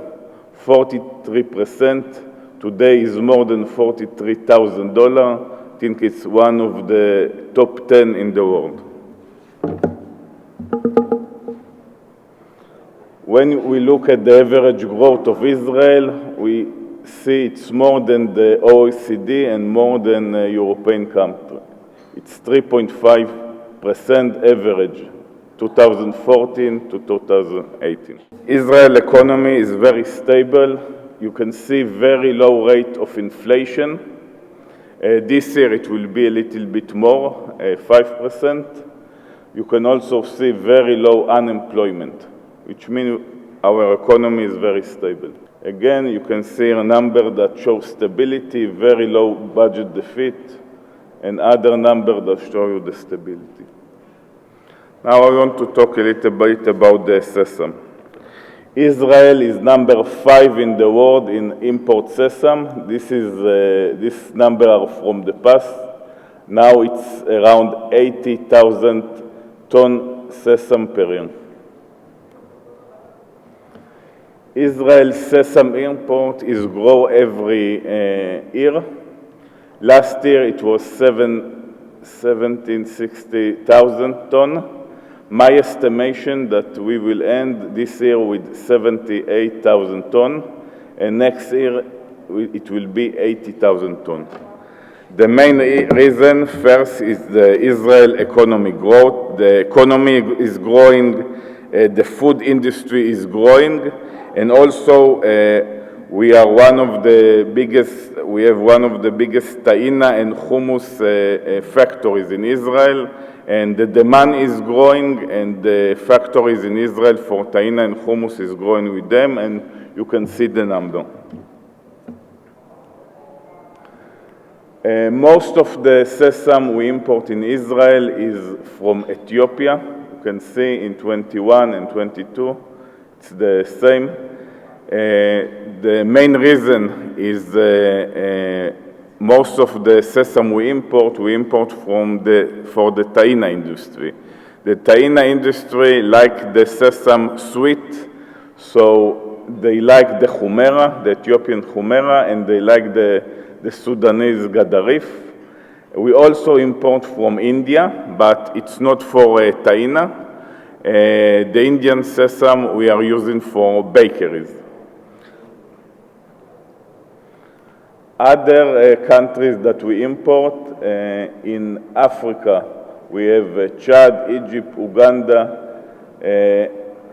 43%. Today is more than $43,000. I think it's one of the top 10 in the world. When we look at the average growth of Israel, we see it's more than the OECD and more than a European country. It's 3.5% average, 2014 to 2018. Israel economy is very stable. You can see very low rate of inflation. This year it will be a little bit more, 5%. You can also see very low unemployment, which means our economy is very stable. Again, you can see a number that shows stability, very low budget deficit, and other numbers that show you the stability. Now I want to talk a little bit about the sesame. Israel is number 5 in the world in import sesame. This number are from the past. Now it's around 80,000 ton sesame per year. Israel's sesame import is grow every year. Last year it was 1,760,000 ton. My estimation that we will end this year with 78,000 ton, and next year it will be 80,000 ton. The main reason first is the Israel economic growth. The economy is growing, the food industry is growing, and also we have one of the biggest Taina and hummus factories in Israel. And the demand is growing, and the factories in Israel for Taina and hummus is growing with them, and you can see the number. Most of the sesame we import in Israel is from Ethiopia. You can see in 21 and 22, it's the same. The main reason is most of the sesame we import for the taina industry. The taina industry like the sesame sweet, so they like the humera, the Ethiopian humera, and they like the Sudanese gadarif. We also import from India, but it's not for taina. The Indian sesame we are using for bakeries. Other countries that we import in Africa, we have Chad, Egypt, Uganda.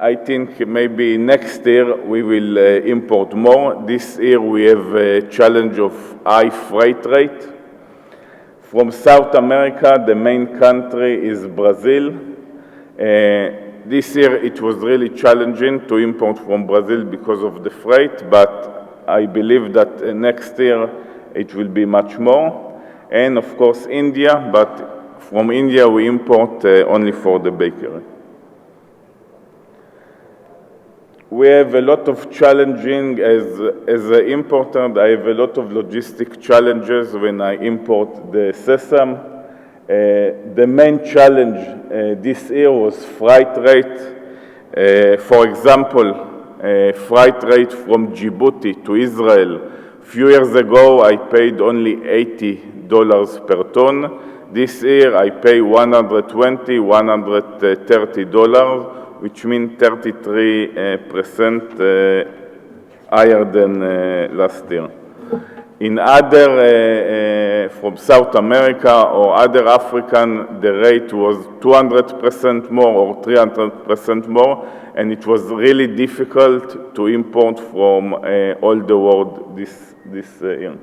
I think maybe next year we will import more. This year we have a challenge of high freight rate. From South America, the main country is Brazil. This year it was really challenging to import from Brazil because of the freight, but I believe that next year it will be much more. And of course India, but from India we import only for the bakery. We have a lot of challenging, as an importer, I have a lot of logistic challenges when I import the sesame. The main challenge this year was freight rate. For example, freight rate from Djibouti to Israel. A few years ago, I paid only $80 per ton. This year, I pay $120, $130, which means 33% higher than last year. In other, from South America or other African, the rate was 200% more or 300% more, and it was really difficult to import from all the world this year.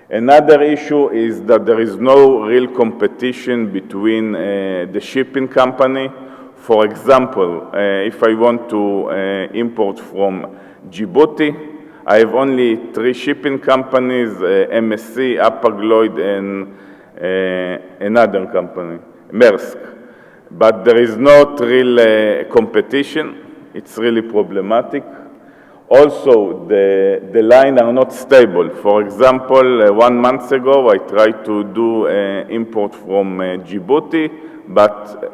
Another issue is that there is no real competition between the shipping company. For example, if I want to import from Djibouti, I have only 3 shipping companies, MSC, Hapag-Lloyd, and another company, Maersk. But there is not real competition. It's really problematic. Also, the lines are not stable. For example, 1 month ago, I tried to do import from Djibouti, but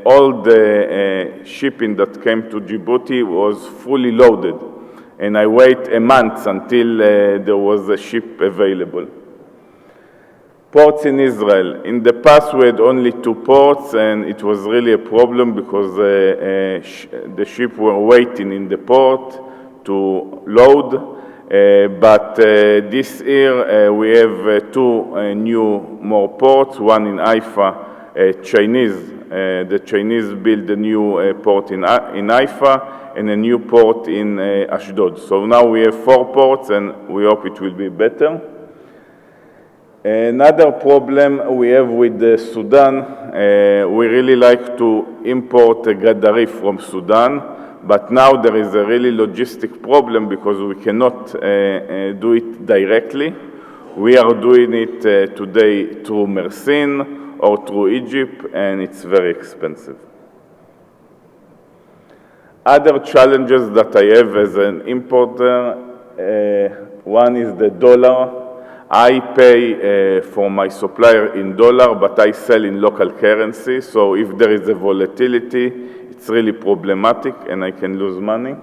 all the shipping that came to Djibouti was fully loaded. And I wait a month until there was a ship available. Ports in Israel. In the past, we had only 2 ports, and it was really a problem because the ship were waiting in the port to load. But this year, we have 2 more ports, one in Haifa, Chinese. The Chinese built a new port in Haifa and a new port in Ashdod. So now we have 4 ports, and we hope it will be better. Another problem we have with Sudan, we really like to import gadarif from Sudan, but now there is a really logistic problem because we cannot do it directly. We are doing it today through Mersin or through Egypt, and it's very expensive. Other challenges that I have as an importer, one is the dollar. I pay for my supplier in dollar, but I sell in local currency. So if there is a volatility, it's really problematic and I can lose money.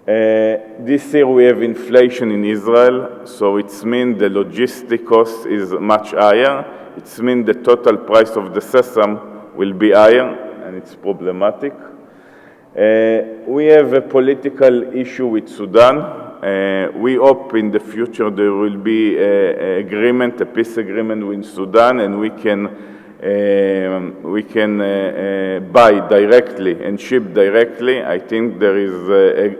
This year we have inflation in Israel, so it means the logistic cost is much higher. It means the total price of the sesame will be higher, and it's problematic. We have a political issue with Sudan. We hope in the future there will be an agreement, a peace agreement with Sudan, and we can buy directly and ship directly. I think there is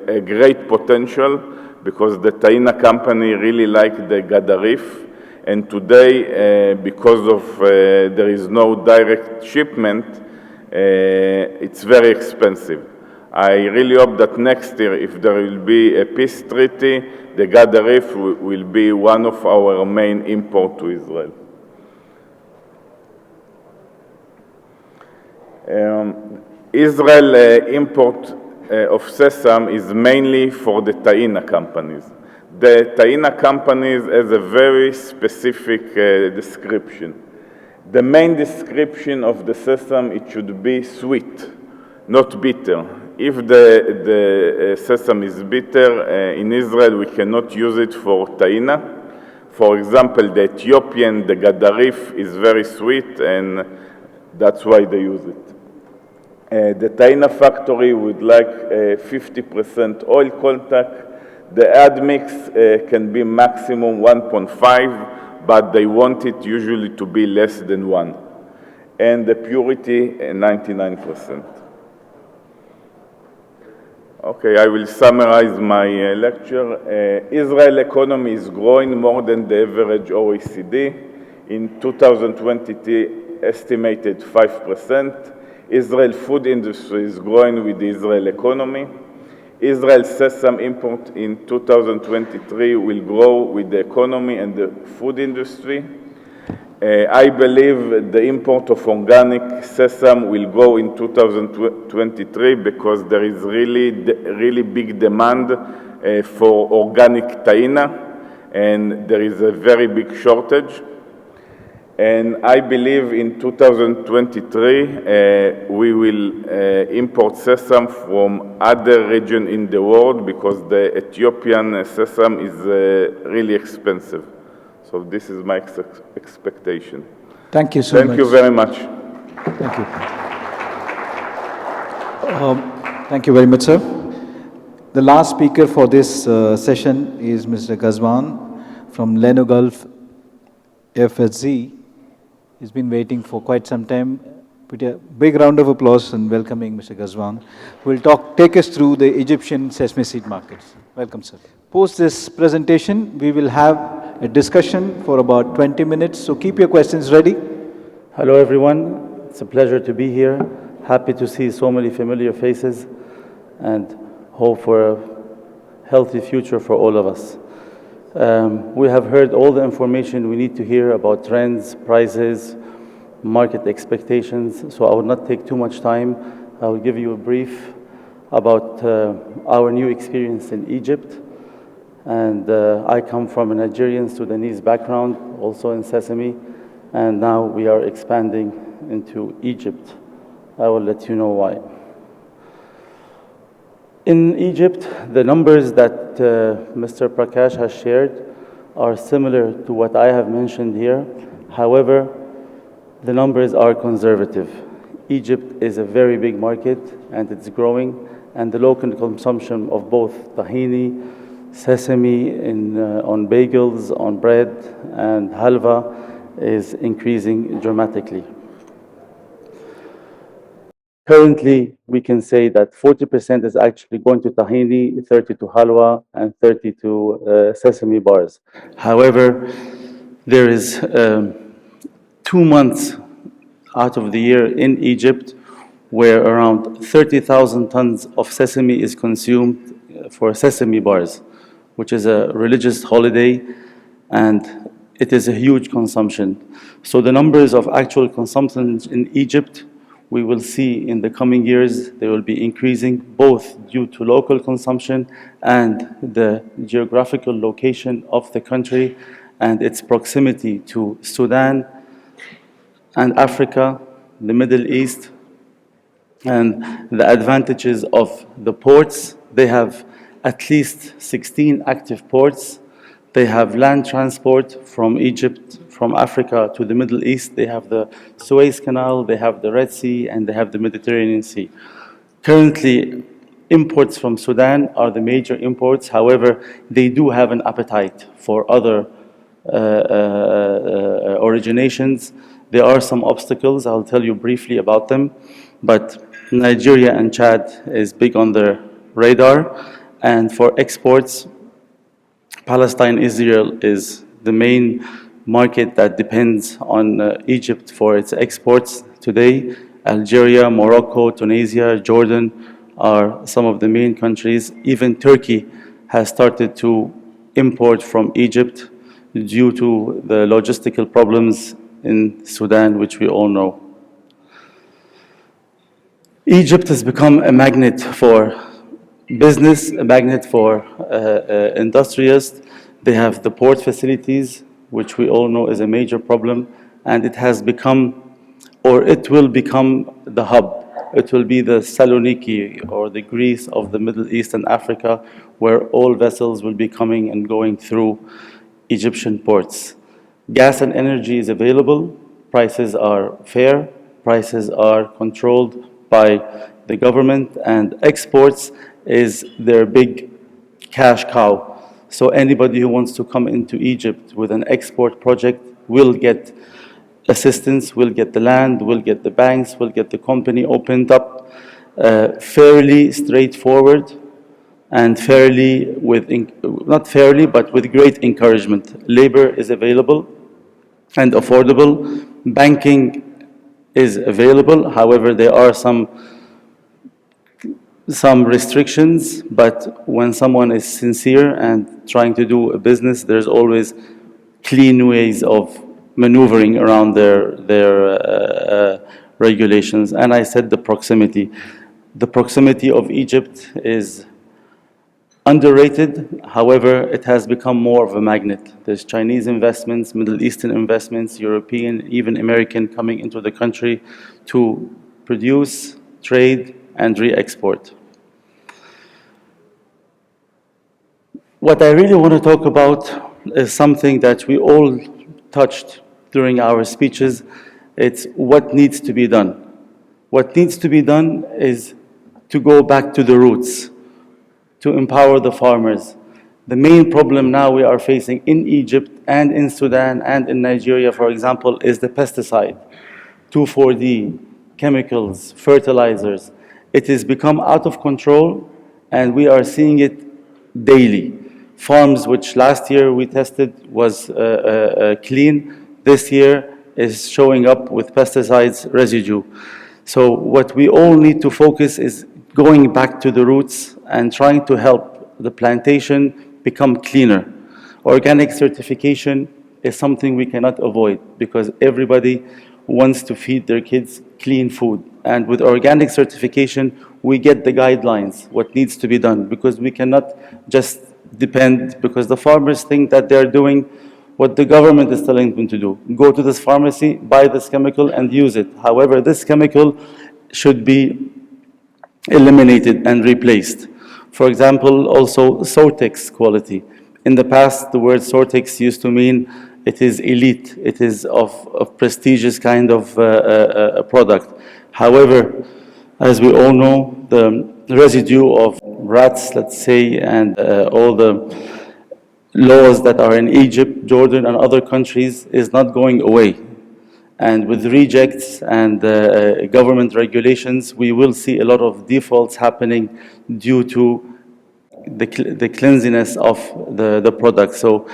a great potential because the Taina company really like the gadarif, and today, because of there is no direct shipment, it's very expensive. I really hope that next year, if there will be a peace treaty, the Gadarif will be one of our main imports to Israel. Israel import of sesame is mainly for the taina companies. The taina companies has a very specific description. The main description of the sesame, it should be sweet, not bitter. If the sesame is bitter, in Israel we cannot use it for taina. For example, the Ethiopian, the Gadarif, is very sweet, and that's why they use it. The taina factory would like 50% oil contact. The admix can be maximum 1.5, but they want it usually to be less than 1. And the purity, 99%. Okay, I will summarize my lecture. Israel economy is growing more than the average OECD. In 2020, estimated 5%. Israel food industry is growing with the Israel economy. Israel sesame import in 2023 will grow with the economy and the food industry. I believe the import of organic sesame will grow in 2023 because there is really big demand for organic taina, and there is a very big shortage. And I believe in 2023 we will import sesame from other regions in the world because the Ethiopian sesame is really expensive. So this is my expectation. Thank you so much. Thank you very much. Thank you. Thank you very much, sir. The last speaker for this session is Mr. Ghazwan from Leno Gulf FSZ. He's been waiting for quite some time. Put a big round of applause in welcoming Mr. Ghazwan, who will take us through the Egyptian sesame seed markets. Welcome, sir. Post this presentation, we will have a discussion for about 20 minutes, so keep your questions ready. Hello, everyone. It's a pleasure to be here. Happy to see so many familiar faces and hope for a healthy future for all of us. We have heard all the information we need to hear about trends, prices, market expectations, so I will not take too much time. I will give you a brief about our new experience in Egypt. And I come from a Nigerian Sudanese background, also in sesame, and now we are expanding into Egypt. I will let you know why. In Egypt, the numbers that Mr. Prakash has shared are similar to what I have mentioned here. However, the numbers are conservative. Egypt is a very big market and it's growing, and the local consumption of both tahini, sesame on bagels, on bread, and halva is increasing dramatically. Currently, we can say that 40% is actually going to tahini, 30 to halwa, and 30 to sesame bars. However, there is 2 months out of the year in Egypt where around 30,000 tons of sesame is consumed for sesame bars, which is a religious holiday, and it is a huge consumption. So the numbers of actual consumption in Egypt, we will see in the coming years, they will be increasing both due to local consumption and the geographical location of the country and its proximity to Sudan and Africa, the Middle East, and the advantages of the ports. They have at least 16 active ports. They have land transport from Egypt, from Africa to the Middle East. They have the Suez Canal, they have the Red Sea, and they have the Mediterranean Sea. Currently, imports from Sudan are the major imports. However, they do have an appetite for other originations. There are some obstacles. I'll tell you briefly about them. But Nigeria and Chad is big on their radar. And for exports, Palestine, Israel is the main market that depends on Egypt for its exports today. Algeria, Morocco, Tunisia, Jordan are some of the main countries. Even Turkey has started to import from Egypt due to the logistical problems in Sudan, which we all know. Egypt has become a magnet for business, a magnet for industrialists. They have the port facilities, which we all know is a major problem, and it has become, or it will become, the hub. It will be the Saloniki or the Greece of the Middle East and Africa, where all vessels will be coming and going through Egyptian ports. Gas and energy is available, prices are fair, prices are controlled by the government, and exports is their big cash cow. So anybody who wants to come into Egypt with an export project will get assistance, will get the land, will get the banks, will get the company opened up, fairly straightforward, and fairly not fairly, but with great encouragement. Labor is available and affordable. Banking is available. However, there are some restrictions, but when someone is sincere and trying to do a business, there's always clean ways of maneuvering around their regulations. And I said the proximity. The proximity of Egypt is underrated. However, it has become more of a magnet. There's Chinese investments, Middle Eastern investments, European, even American coming into the country to produce, trade, and re-export. What I really want to talk about is something that we all touched during our speeches. It's what needs to be done. What needs to be done is to go back to the roots, to empower the farmers. The main problem now we are facing in Egypt and in Sudan and in Nigeria, for example, is the pesticide, 2,4-D, chemicals, fertilizers. It has become out of control, and we are seeing it daily. Farms which last year we tested was clean, this year is showing up with pesticides residue. So what we all need to focus is going back to the roots and trying to help the plantation become cleaner. Organic certification is something we cannot avoid because everybody wants to feed their kids clean food. And with organic certification, we get the guidelines, what needs to be done, because we cannot just depend, because the farmers think that they're doing what the government is telling them to do. Go to this pharmacy, buy this chemical, and use it. However, this chemical should be eliminated and replaced. For example, also Sortex quality. In the past, the word Sortex used to mean it is elite, it is of prestigious kind of product. However, as we all know, the residue of rats, let's say, and all the laws that are in Egypt, Jordan, and other countries is not going away. And with rejects and government regulations, we will see a lot of defaults happening due to the cleanliness of the product. So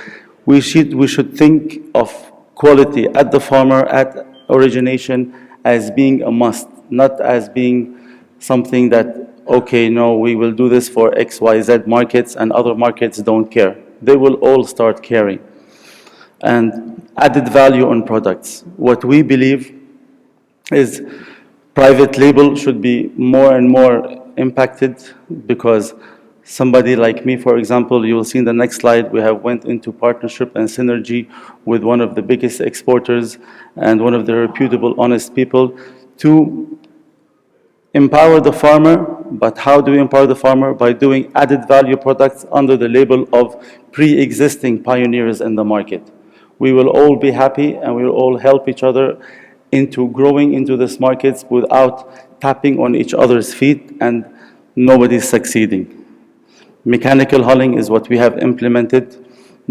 we should think of quality at the farmer, at origination, as being a must, not as being something that, okay, no, we will do this for XYZ markets and other markets don't care. They will all start caring. And added value on products. What we believe is private label should be more and more impacted because somebody like me, for example, you will see in the next slide, we have went into partnership and synergy with one of the biggest exporters and one of the reputable, honest people to empower the farmer. But how do we empower the farmer? By doing added value products under the label of pre-existing pioneers in the market. We will all be happy and we will all help each other into growing into these markets without tapping on each other's feet, and nobody's succeeding. Mechanical hulling is what we have implemented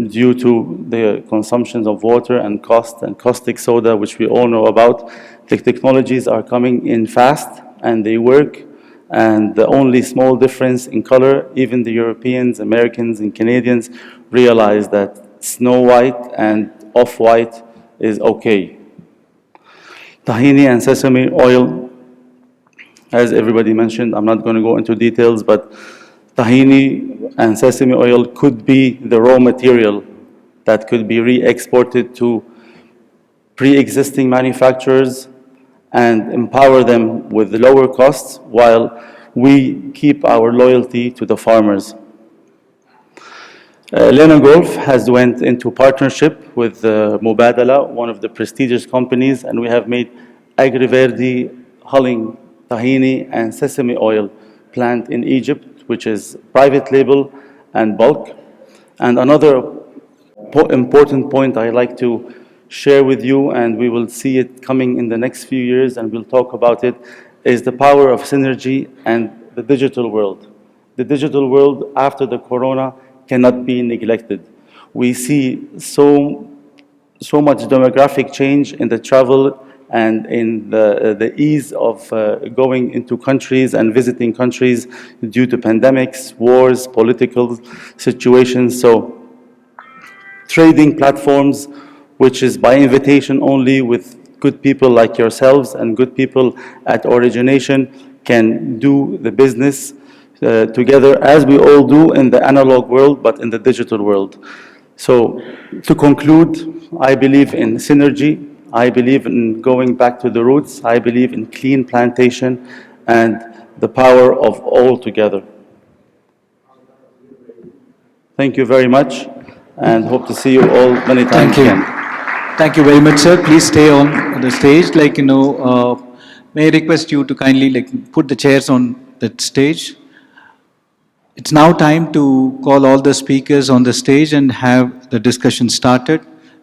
due to the consumption of water and cost and caustic soda, which we all know about. The technologies are coming in fast and they work, and the only small difference in color, even the Europeans, Americans, and Canadians realize that snow white and off-white is okay. Tahini and sesame oil, as everybody mentioned. I'm not going to go into details, but tahini and sesame oil could be the raw material that could be re-exported to pre-existing manufacturers and empower them with lower costs while we keep our loyalty to the farmers. Lena Golf has went into partnership with Mubadala, one of the prestigious companies, and we have made Agriverdi hulling tahini and sesame oil plant in Egypt, which is private label and bulk. And another important point I like to share with you, and we will see it coming in the next few years, and we'll talk about it, is the power of synergy and the digital world. The digital world after the corona cannot be neglected. We see so much demographic change in the travel and in the ease of going into countries and visiting countries due to pandemics, wars, political situations. So trading platforms, which is by invitation only with good people like yourselves and good people at origination, can do the business together as we all do in the analog world, but in the digital world. So to conclude, I believe in synergy. I believe in going back to the roots. I believe in clean plantation and the power of all together. Thank you very much, and hope to see you all many times Thank you. again. Thank you very much, sir. Please stay on the stage. May I request you to kindly put the chairs on the stage. It's now time to call all the speakers on the stage and have the discussion started.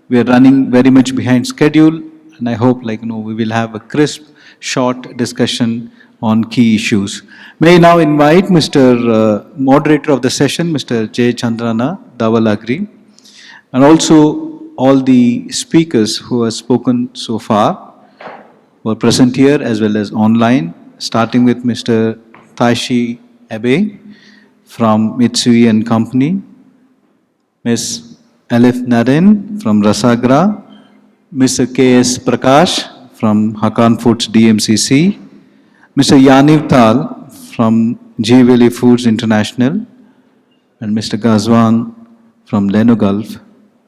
We are running very much behind schedule, and I hope we will have a crisp, short discussion on key issues. May I now invite Mr. Moderator of the session, Mr. J. Chandrana Dawalagri, and also all the speakers who have spoken so far, who are present here as well as online, starting with Mr. Taishi Abe from Mitsui and Company, Ms. Alif Naren from Rasagra, Mr. K.S. Prakash from Hakan Foods DMCC, Mr. Yaniv Tal from Jewelry Foods International, and Mr. Gazwan from Leno Gulf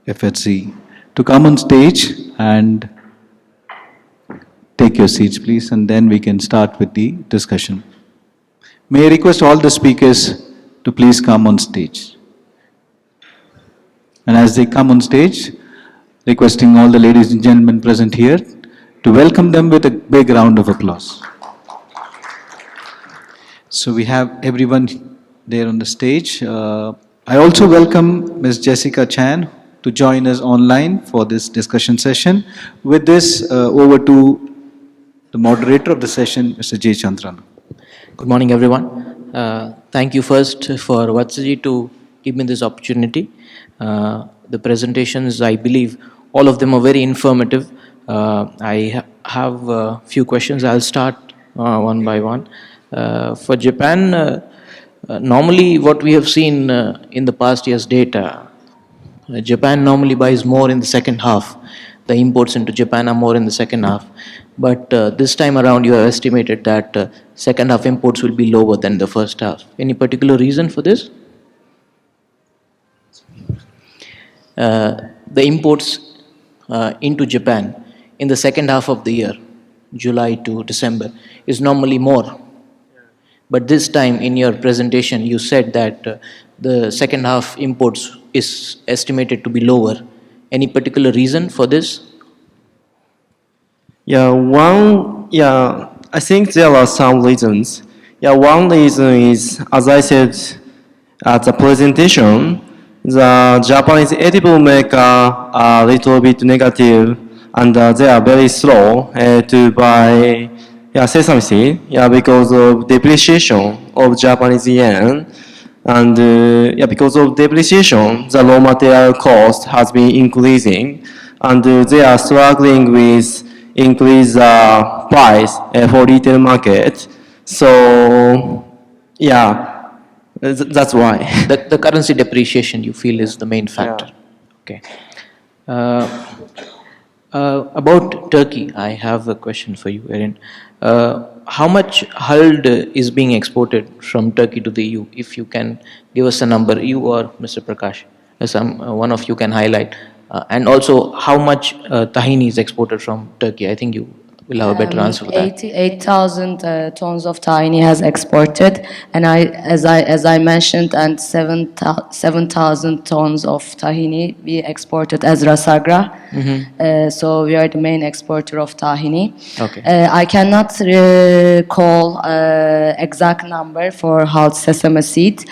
FHC to come on stage and take your seats, please, and then we can start with the discussion. May I request all the speakers to please come on stage. And as they come on stage, requesting all the ladies and gentlemen present here to welcome them with a big round of applause. So we have everyone there on the stage. I also welcome Ms. Jessica Chan to join us online for this discussion session. With this, over to the moderator of the session, Mr. J. Chandran. Good morning, everyone. Thank you first for WSC to give me this opportunity. The presentations, I believe, all of them are very informative. I have a few questions. I'll start one by one. For Japan, normally what we have seen in the past year's data, Japan normally buys more in the second half. The imports into Japan are more in the second half. But this time around, you have estimated that second half imports will be lower than the first half. Any particular reason for this? The imports into Japan in the second half of the year, July to December, is normally more. But this time in your presentation, you said that the second half imports is estimated to be lower. Any particular reason for this? I think there are some reasons. One reason is, as I said at the presentation, the Japanese edible maker are a little bit negative, and they are very slow to buy sesame seed because of depreciation of Japanese yen. And because of depreciation, the raw material cost has been increasing, and they are struggling with increase price for retail market. So, that's why. The currency depreciation you feel is the main factor. Okay. About Turkey, I have a question for you, Erin. How much hulled is being exported from Turkey to the EU? If you can give us a number, you or Mr. Prakash, one of you can highlight. And also, how much tahini is exported from Turkey? I think you will have a better answer for that. 88,000 tons of tahini has exported, and as I mentioned, and 7,000 tons of tahini we exported as Rasagra. So we are the main exporter of tahini. Okay. I cannot recall exact number for hulled sesame seed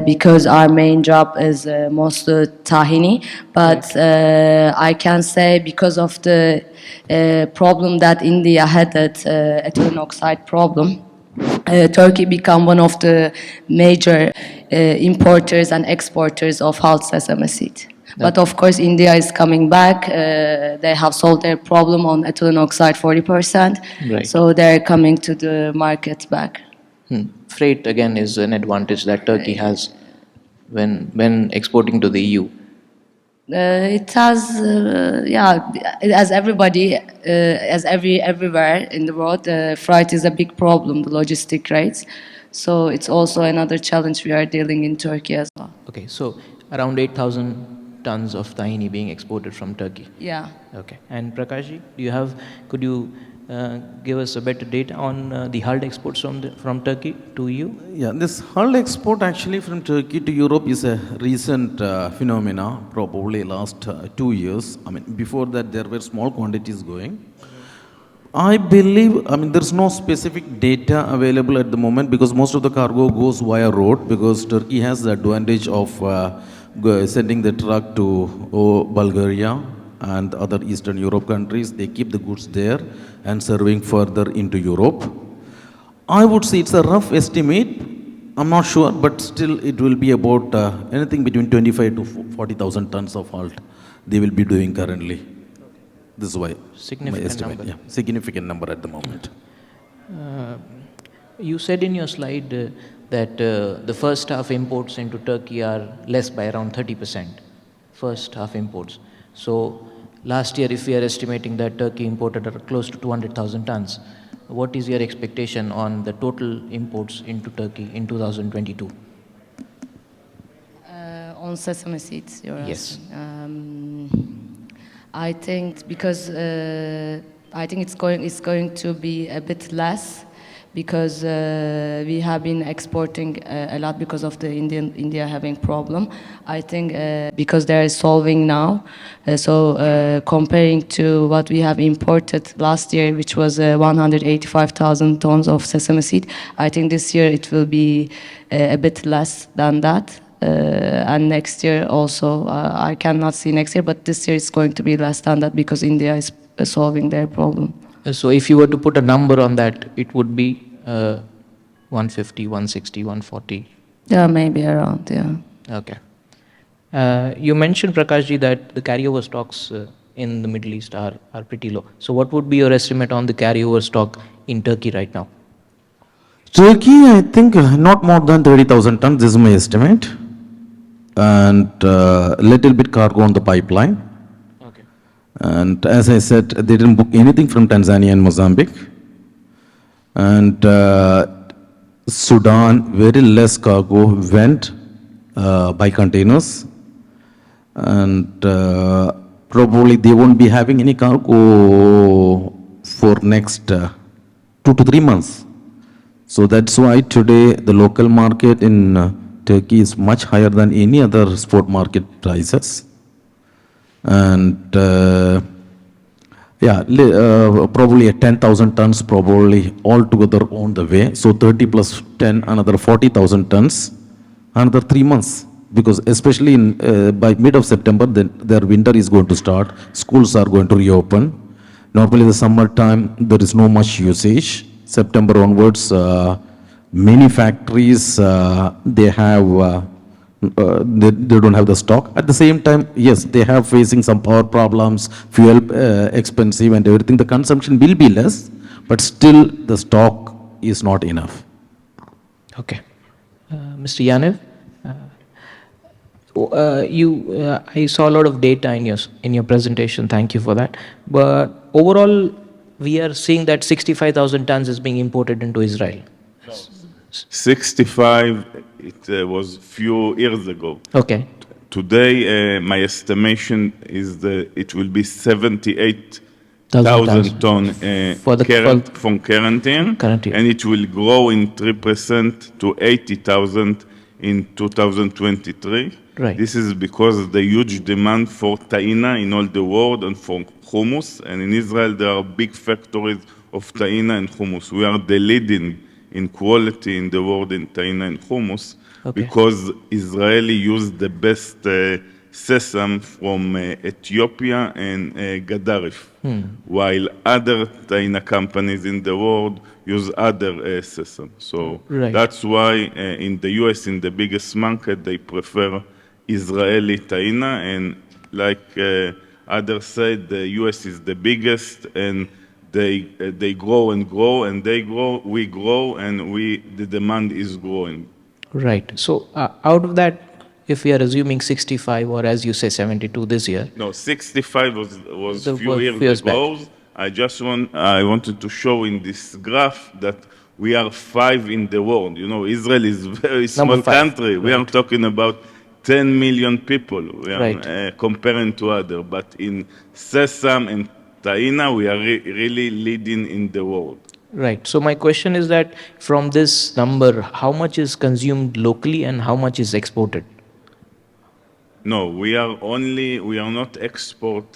because our main job is mostly tahini. But I can say because of the problem that India had, that ethylene oxide problem, Turkey became one of the major importers and exporters of hulled sesame seed. But of course, India is coming back. They have solved their problem on ethylene oxide 40%. Right. So they're coming to the market back. Freight again is an advantage that Turkey has when exporting to the EU. It has, as everybody, everywhere in the world, freight is a big problem, the logistic rates. So it's also another challenge we are dealing in Turkey as well. Okay, so around 8,000 tons of tahini being exported from Turkey. Yeah. Okay, and Prakashji, could you give us a better data on the hulled exports from Turkey to EU? Yeah, this hull export actually from Turkey to Europe is a recent phenomena, probably last 2 years. I mean, before that there were small quantities going. I believe, there's no specific data available at the moment because most of the cargo goes via road because Turkey has the advantage of sending the truck to Bulgaria and other Eastern Europe countries. They keep the goods there and serving further into Europe. I would say it's a rough estimate. I'm not sure, but still it will be about anything between 25 to 40,000 tons of halt they will be doing currently. This is why Significant my estimate. number. Yeah, significant number at the moment. You said in your slide that the first half imports into Turkey are less by around 30%. First half imports. So last year, if we are estimating that Turkey imported close to 200,000 tons, what is your expectation on the total imports into Turkey in 2022? On sesame seeds, you're Yes. asking. I think because I think it's going to be a bit less because we have been exporting a lot because of the India having problem. I think because they are solving now. Comparing to what we have imported last year, which was 185,000 tons of sesame seed, I think this year it will be a bit less than that. And next year also, I cannot see next year, but this year it's going to be less than that because India is solving their problem. So if you were to put a number on that, it would be 150, 160, 140? Yeah, maybe around, yeah. Okay. You mentioned, Prakashji, that the carryover stocks in the Middle East are pretty low. So what would be your estimate on the carryover stock in Turkey right now? Turkey, I think not more than 30,000 tons, this is my estimate. And a little bit cargo on the pipeline. Okay. And as I said, they didn't book anything from Tanzania and Mozambique. And Sudan, very less cargo went by containers. And probably they won't be having any cargo for next 2 to 3 months. So that's why today the local market in Turkey is much higher than any other spot market prices. And probably 10,000 tons probably altogether on the way. So 30 plus 10, another 40,000 tons, another 3 months. Because especially by mid of September, then their winter is going to start. Schools are going to reopen. Normally the summertime, there is no much usage. September onwards, many factories, they have, they don't have the stock. At the same time, yes, they have facing some power problems, fuel expensive and everything. The consumption will be less, but still the stock is not enough. Okay. Mr. Yanev, I saw a lot of data in your presentation. Thank you for that. But overall, we are seeing that 65,000 tons is being imported into Israel. 65, it was few years ago. Okay. Today, my estimation is that it will be 1,000 78,000 ton for the from current year, Current year. and it will grow in 3% to 80,000 in 2023. Right. This is because the huge demand for taina in all the world and for hummus, and in Israel there are big factories of taina and hummus. We are the leading in quality in the world in taina and hummus. Okay. Because Israeli use the best sesame from Ethiopia and Gadarif, while other taina companies in the world use other sesame. So Right. that's why in the US, in the biggest market, they prefer Israeli taina, and like others said, the US is the biggest, and they grow and grow, and they grow, we grow, and the demand is growing. Right. So out of that, if we are assuming 65 or as you say 72 this year. No, 65 was The few years ago. I wanted to show in this graph that we are 5 in the world. You know, Israel is a very small Number 5. country. We are talking about 10 million people. We are Right. comparing to other. But in sesame and taina, we are really leading in the world. Right. So my question is that from this number, how much is consumed locally and how much is exported? No, we are not export.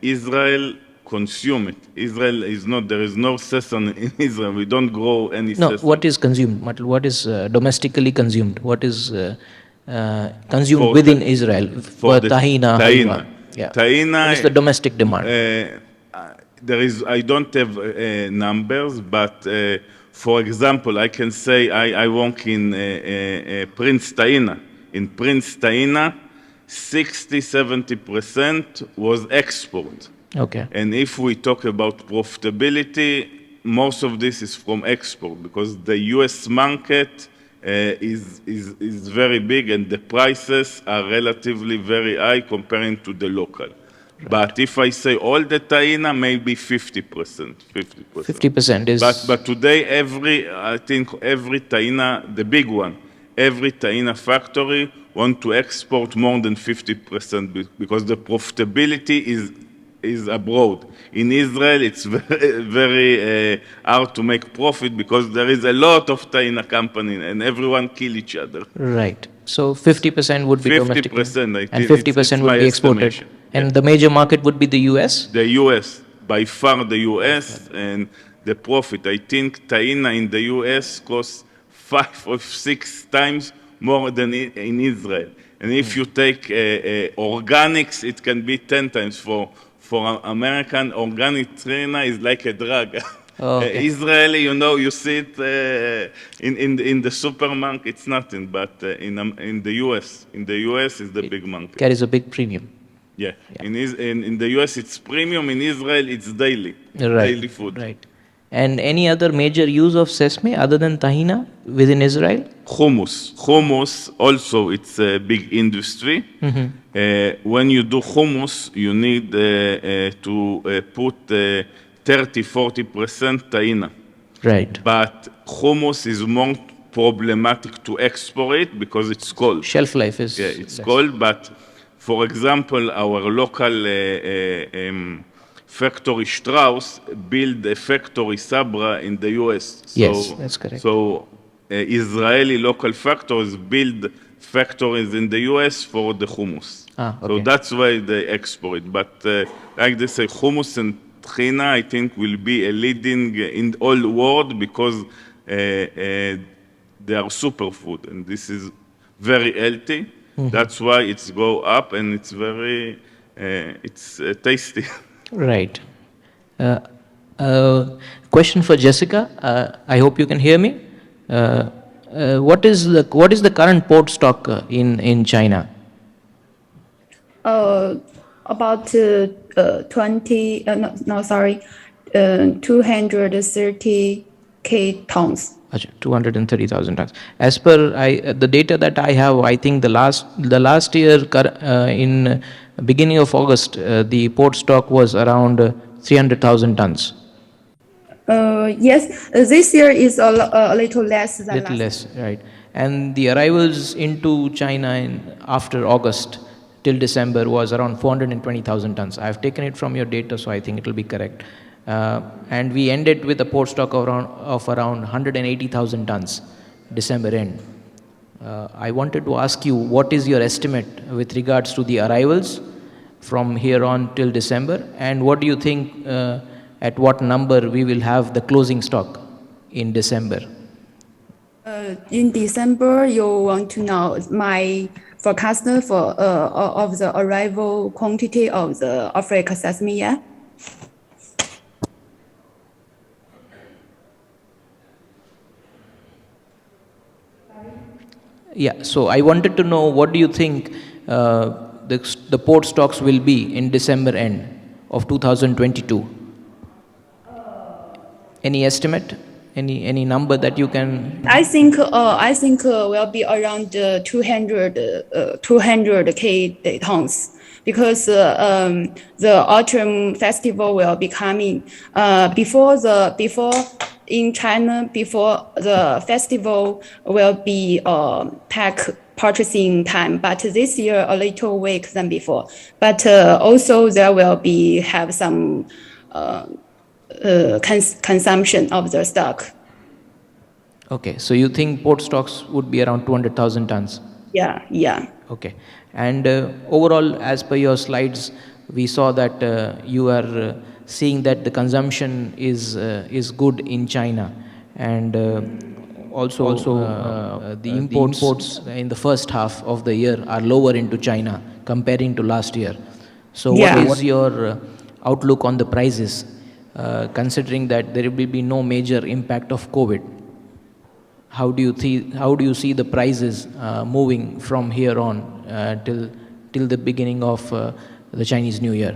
Israel consume it. Israel is not, there is no sesame in Israel. We don't grow any No, sesame. what is consumed? What is domestically consumed? What is consumed For within the- Israel? for the tahina, taina. halwa. Yeah. Taina, What is the domestic demand? I don't have numbers, but for example, I can say I work in Prince Taina. In Prince Taina, 60-70% was export. Okay. And if we talk about profitability, most of this is from export because the US market is very big and the prices are relatively very high comparing to the local. But if I say all the taina, maybe 50%. 50% is. But today, I think every taina, the big one, every taina factory want to export more than 50% because the profitability is abroad. In Israel, it's very hard to make profit because there is a lot of taina company and everyone kill each other. Right. So 50% would be 50%, domestic. I think And 50% it's would my be exported. estimation. And Yeah. the major market would be the US? The US, by far the US, and the profit. I think taina in the US costs 5 or 6 times more than in Israel. And if you take organics, it can be 10 times. For American, organic taina is like a drug. Oh, okay. Israeli, you know, you see it in the supermarket, it's nothing. But in the US is the big market. Carries a big premium. Yeah. In the US, it's premium. In Israel, it's daily. Right. Daily food. Right. And any other major use of sesame other than tahina within Israel? Hummus. Hummus, also, it's a big industry. When you do hummus, you need to put 30-40% taina. Right. But hummus is more problematic to export it because it's cold. Shelf life is. Yeah, it's less. cold, but for example, our local factory Strauss build a factory Sabra in the US. Yes, that's correct. So Israeli local factories build factories in the US for the hummus. Okay. So that's why they export it. But like they say, hummus and tahina, I think, will be a leading in all world because they are superfood, and this is very healthy. That's why it's go up, and it's very, it's tasty. Right. Question for Jessica. I hope you can hear me. What is the current port stock in China? About 230K tons. Acha, 230,000 tons. As per the data that I have, I think the last year in beginning of August, the port stock was around 300,000 tons. Yes, this year is a little less than Little last. less, right? And the arrivals into China after August till December was around 420,000 tons. I've taken it from your data, so I think it will be correct. And we ended with a port stock of around 180,000 tons, December end. I wanted to ask you, what is your estimate with regards to the arrivals from here on till December, and what do you think at what number we will have the closing stock in December? In December, you want to know my forecast for of the arrival quantity of the Africa sesame, yeah? Yeah, so I wanted to know, what do you think the port stocks will be in December end of 2022? Any estimate? Any number that you can? I think will be around 200k tons, because the autumn festival will be coming before in China, before the festival will be pack purchasing time, but this year a little weak than before. But also there will be have some consumption of the stock. Okay, so you think port stocks would be around 200,000 tons? Yeah, yeah. Okay, and overall, as per your slides, we saw that you are seeing that the consumption is good in China, and also the imports in the first half of the year are lower into China comparing to last year. So Yeah. what is your outlook on the prices, considering that there will be no major impact of COVID? How do you see the prices moving from here on till the beginning of the Chinese New Year?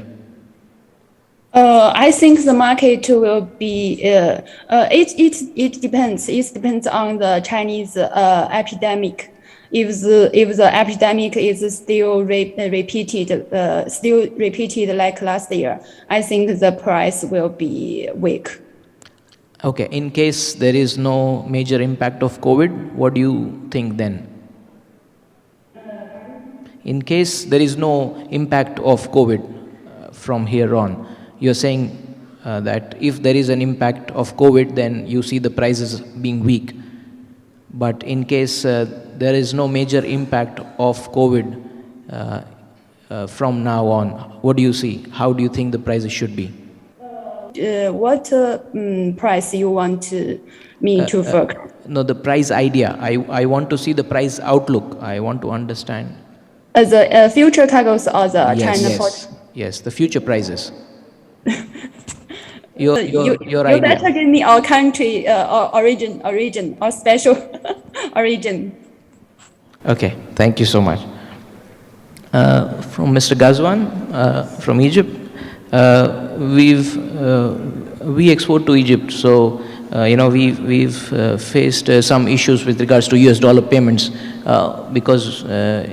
I think the market will be. It depends. It depends on the Chinese epidemic. If the epidemic is still repeated like last year, I think the price will be weak. Okay, in case there is no major impact of COVID, what do you think then? In case there is no impact of COVID from here on, you're saying that if there is an impact of COVID, then you see the prices being weak. But in case there is no major impact of COVID from now on, what do you see? How do you think the prices should be? What price you want me to focus? No, the price idea. I want to see the price outlook. I want to understand. The future cargoes or the China port? Yes, the future prices. Your You idea. better give me our country origin or special origin. Okay, thank you so much. From Mr. Ghazwan from Egypt, we export to Egypt, so we've faced some issues with regards to US dollar payments, because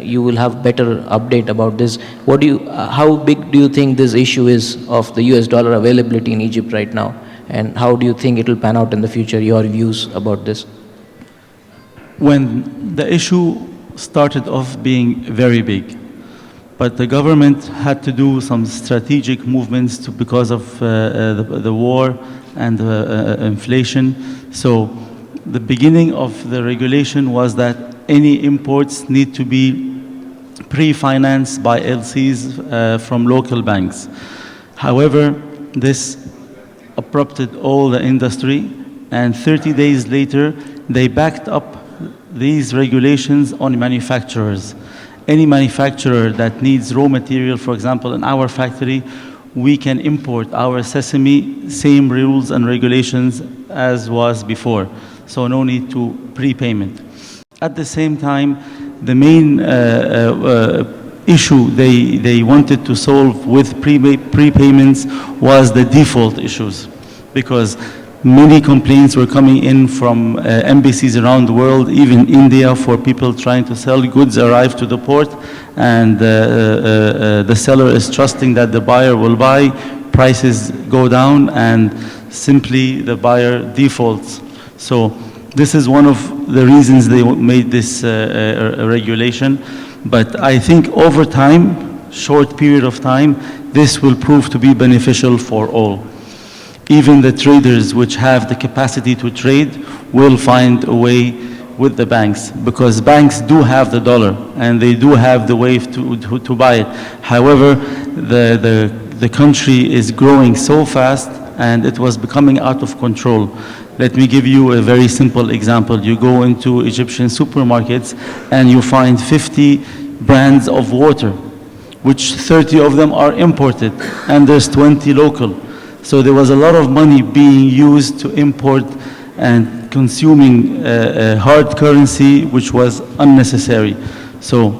you will have better update about this. How big do you think this issue is of the US dollar availability in Egypt right now, and how do you think it will pan out in the future? Your views about this? When the issue started off being very big, but the government had to do some strategic movements because of the war and inflation. So the beginning of the regulation was that any imports need to be pre-financed by LCs from local banks. However, this abrupted all the industry, and 30 days later, they backed up these regulations on manufacturers. Any manufacturer that needs raw material, for example, in our factory, we can import our sesame, same rules and regulations as was before. So no need to prepayment. At the same time, the main issue they wanted to solve with prepayments was the default issues. Because Many complaints were coming in from embassies around the world, even India, for people trying to sell goods arrive to the port, and the seller is trusting that the buyer will buy, prices go down, and simply the buyer defaults. So this is one of the reasons they made this regulation. But I think over time, short period of time, this will prove to be beneficial for all. Even the traders which have the capacity to trade will find a way with the banks, because banks do have the dollar and they do have the way to buy it. However, the country is growing so fast and it was becoming out of control. Let me give you a very simple example. You go into Egyptian supermarkets and you find 50 brands of water, which 30 of them are imported and there's 20 local. So there was a lot of money being used to import and consuming hard currency, which was unnecessary. So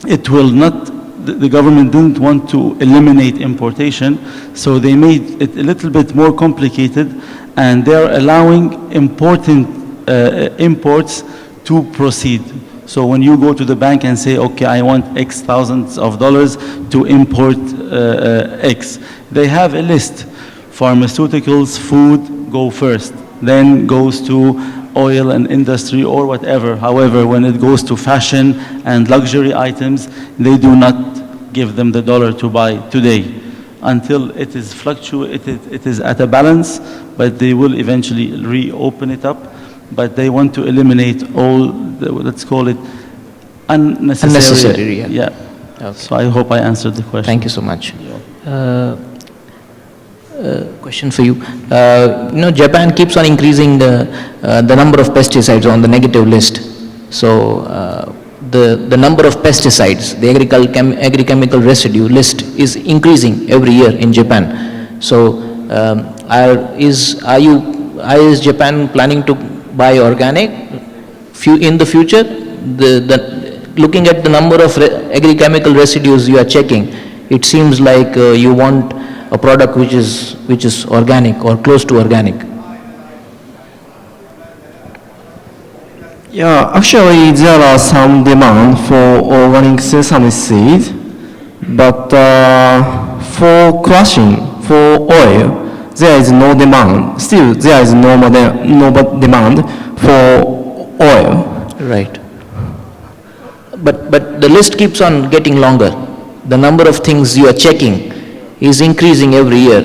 it will not, the government didn't want to eliminate importation, so they made it a little bit more complicated, and they're allowing important imports to proceed. So when you go to the bank and say, okay, I want X thousands of dollars to import X, they have a list. Pharmaceuticals, food go first, then goes to oil and industry or whatever. However, when it goes to fashion and luxury items, they do not give them the dollar to buy today until it is it is at a balance, but they will eventually reopen it up. But they want to eliminate all, let's call it unnecessary. Yeah. Okay. So I hope I answered the question. Thank you so much. Question for you. Japan keeps on increasing the number of pesticides on the negative list. So the number of pesticides, the agrichemical residue list is increasing every year in Japan. So is Japan planning to buy organic in the future? Looking at the number of agrichemical residues you are checking, it seems like you want a product which is organic or close to organic. Yeah, actually there are some demand for organic sesame seed, but for crushing, for oil, there is no demand. Still, there is no demand for oil. Right. But the list keeps on getting longer. The number of things you are checking is increasing every year.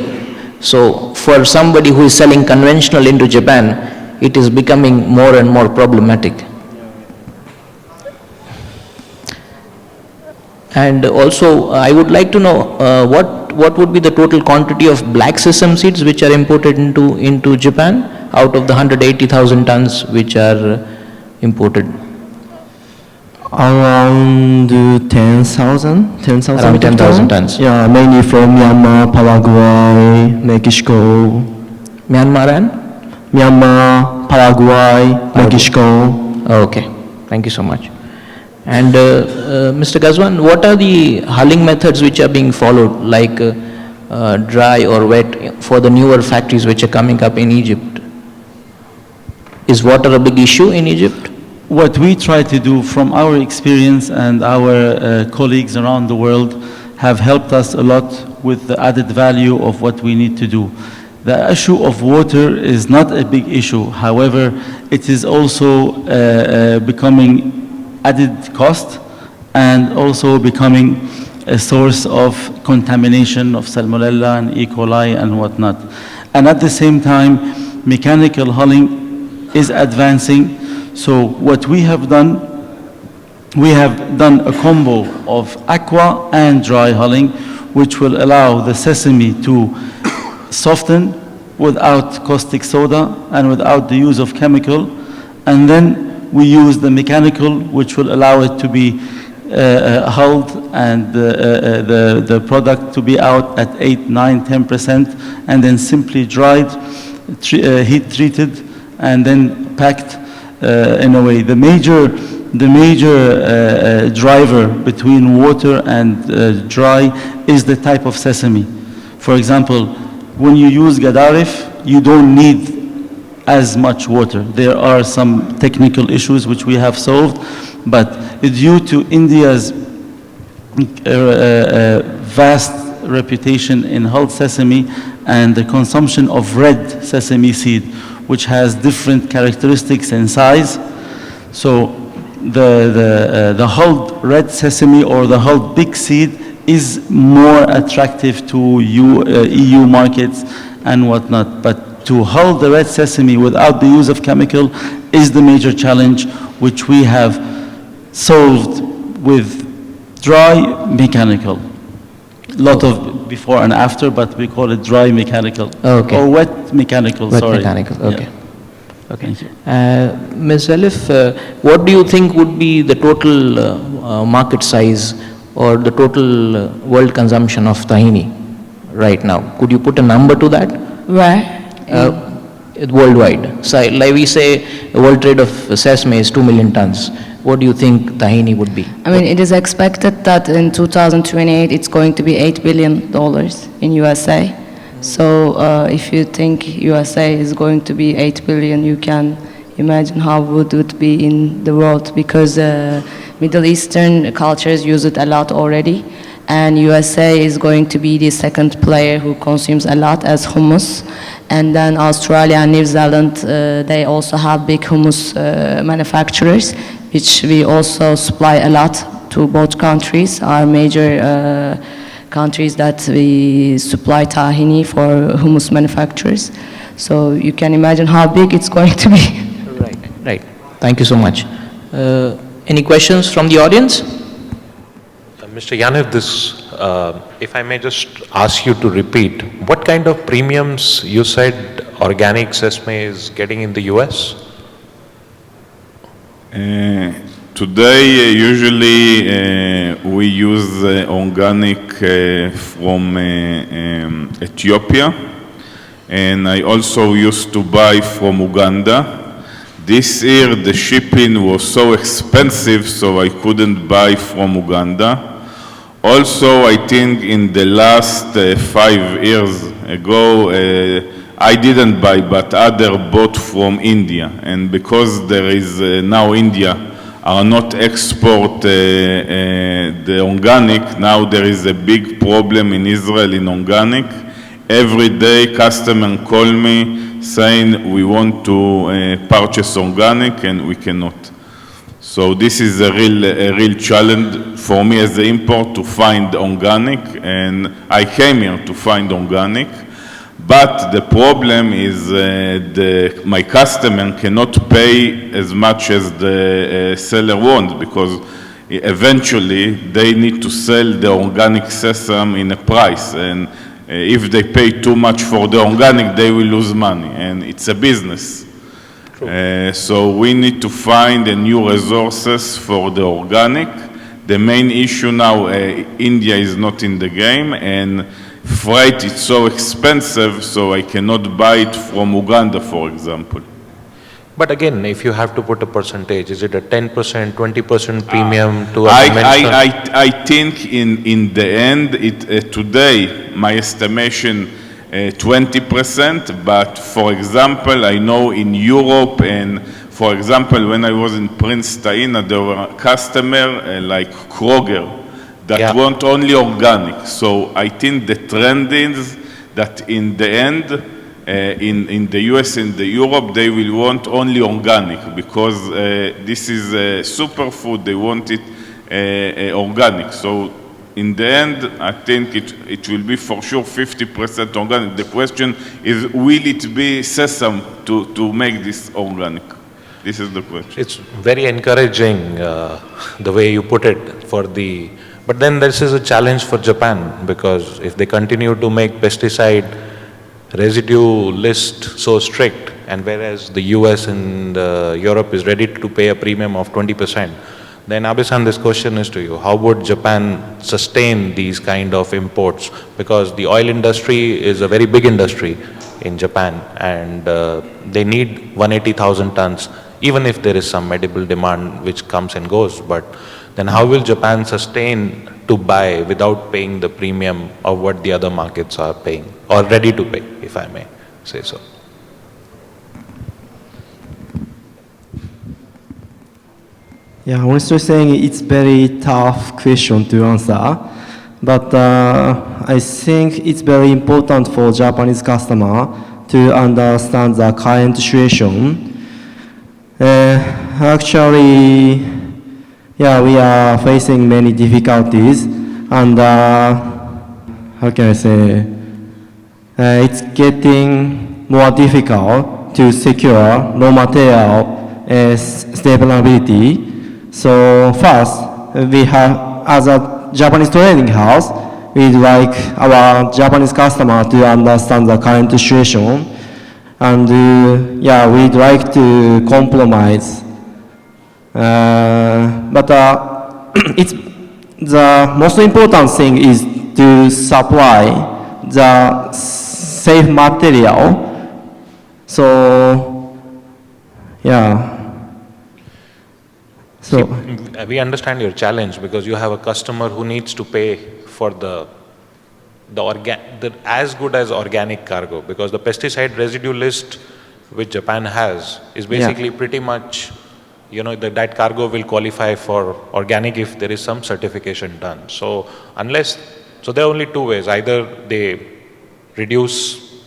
So for somebody who is selling conventional into Japan, it is becoming more and more problematic. And also, I would like to know what would be the total quantity of black sesame seeds which are imported into Japan out of the 180,000 tons which are imported? Around 10,000 Around 10,000 tons. Yeah, mainly from Myanmar, Paraguay, Mexico. Myanmar and? Myanmar, Paraguay, Mexico. Okay, thank you so much. And Mr. Ghazwan, what are the hulling methods which are being followed, like dry or wet, for the newer factories which are coming up in Egypt? Is water a big issue in Egypt? What we try to do from our experience, and our colleagues around the world have helped us a lot with the added value of what we need to do. The issue of water is not a big issue. However, it is also becoming added cost and also becoming a source of contamination of salmonella and E. coli and whatnot. And at the same time, mechanical hulling is advancing. So what we have done a combo of aqua and dry hulling, which will allow the sesame to soften without caustic soda and without the use of chemical. And then we use the mechanical, which will allow it to be hulled and the product to be out at 8, 9, 10%, and then simply dried, heat treated, and then packed in a way. The major driver between water and dry is the type of sesame. For example, when you use Gadarif, you don't need as much water. There are some technical issues which we have solved, but due to India's vast reputation in hulled sesame and the consumption of red sesame seed, which has different characteristics and size. So the hulled red sesame or the hulled big seed is more attractive to EU markets and whatnot. But to hull the red sesame without the use of chemical is the major challenge, which we have solved with dry mechanical. Lot of before and after, but we call it dry mechanical. Okay. Or wet mechanical, Wet sorry. mechanical, okay. Yeah. Okay. Thank you. Ms. Elif, what do you think would be the total market size or the total world consumption of tahini right now? Could you put a number to that? Where? Worldwide. So, like we say, the world trade of sesame is 2 million tons. What do you think tahini would be? I mean, it is expected that in 2028 it's going to be $8 billion in USA. So if you think USA is going to be 8 billion, you can imagine how would it be in the world, because Middle Eastern cultures use it a lot already, and USA is going to be the second player who consumes a lot as hummus. And then Australia and New Zealand, they also have big hummus manufacturers, which we also supply a lot to both countries, are major countries that we supply tahini for hummus manufacturers. So you can imagine how big it's going to be. Right, right. Thank you so much. Any questions from the audience? Mr. Yaniv, if I may just ask you to repeat, what kind of premiums you said organic sesame is getting in the US? Today, usually we use organic from Ethiopia, and I also used to buy from Uganda. This year, the shipping was so expensive, so I couldn't buy from Uganda. Also, I think in the last 5 years ago, I didn't buy, but other bought from India. And because there is now India are not export the organic, now there is a big problem in Israel in organic. Every day, customers call me saying we want to purchase organic and we cannot. So this is a real challenge for me as an import to find organic, and I came here to find organic. But the problem is my customer cannot pay as much as the seller wants, because eventually they need to sell the organic sesame in a price, and if they pay too much for the organic, they will lose money, and it's a business. So we need to find new resources for the organic. The main issue now, India is not in the game, and freight is so expensive, so I cannot buy it from Uganda, for example. But again, if you have to put a percentage, is it a 10%, 20% premium to a conventional? I think in the end, today, my estimation 20%, but for example, I know in Europe, and for example, when I was in Prince Taina, there were customers like Kroger that want only organic. So I think the trend is that in the end, in the US and the Europe, they will want only organic, because this is a superfood, they want it organic. So in the end, I think it will be for sure 50% organic. The question is, will it be sesame to make this organic? This is the question. It's very encouraging the way you put it but then this is a challenge for Japan, because if they continue to make pesticide residue list so strict, and whereas the US and Europe is ready to pay a premium of 20%, then Abe-san, this question is to you. How would Japan sustain these kind of imports? Because the oil industry is a very big industry in Japan, and they need 180,000 tons, even if there is some edible demand which comes and goes. But then how will Japan sustain to buy without paying the premium of what the other markets are paying, or ready to pay, if I may say so? Yeah, honestly saying, it's very tough question to answer, but I think it's very important for Japanese customer to understand the current situation. Actually, yeah, we are facing many difficulties, and how can I say, it's getting more difficult to secure raw material stability. So first, we have, as a Japanese trading house, we'd like our Japanese customer to understand the current situation, and yeah, we'd like to compromise. But it's the most important thing is to supply the safe material. So yeah. So we understand your challenge because you have a customer who needs to pay for the as good as organic cargo, because the pesticide residue list which Japan has is basically pretty much, that cargo will qualify for organic if there is some certification done. So there are only two ways: either they reduce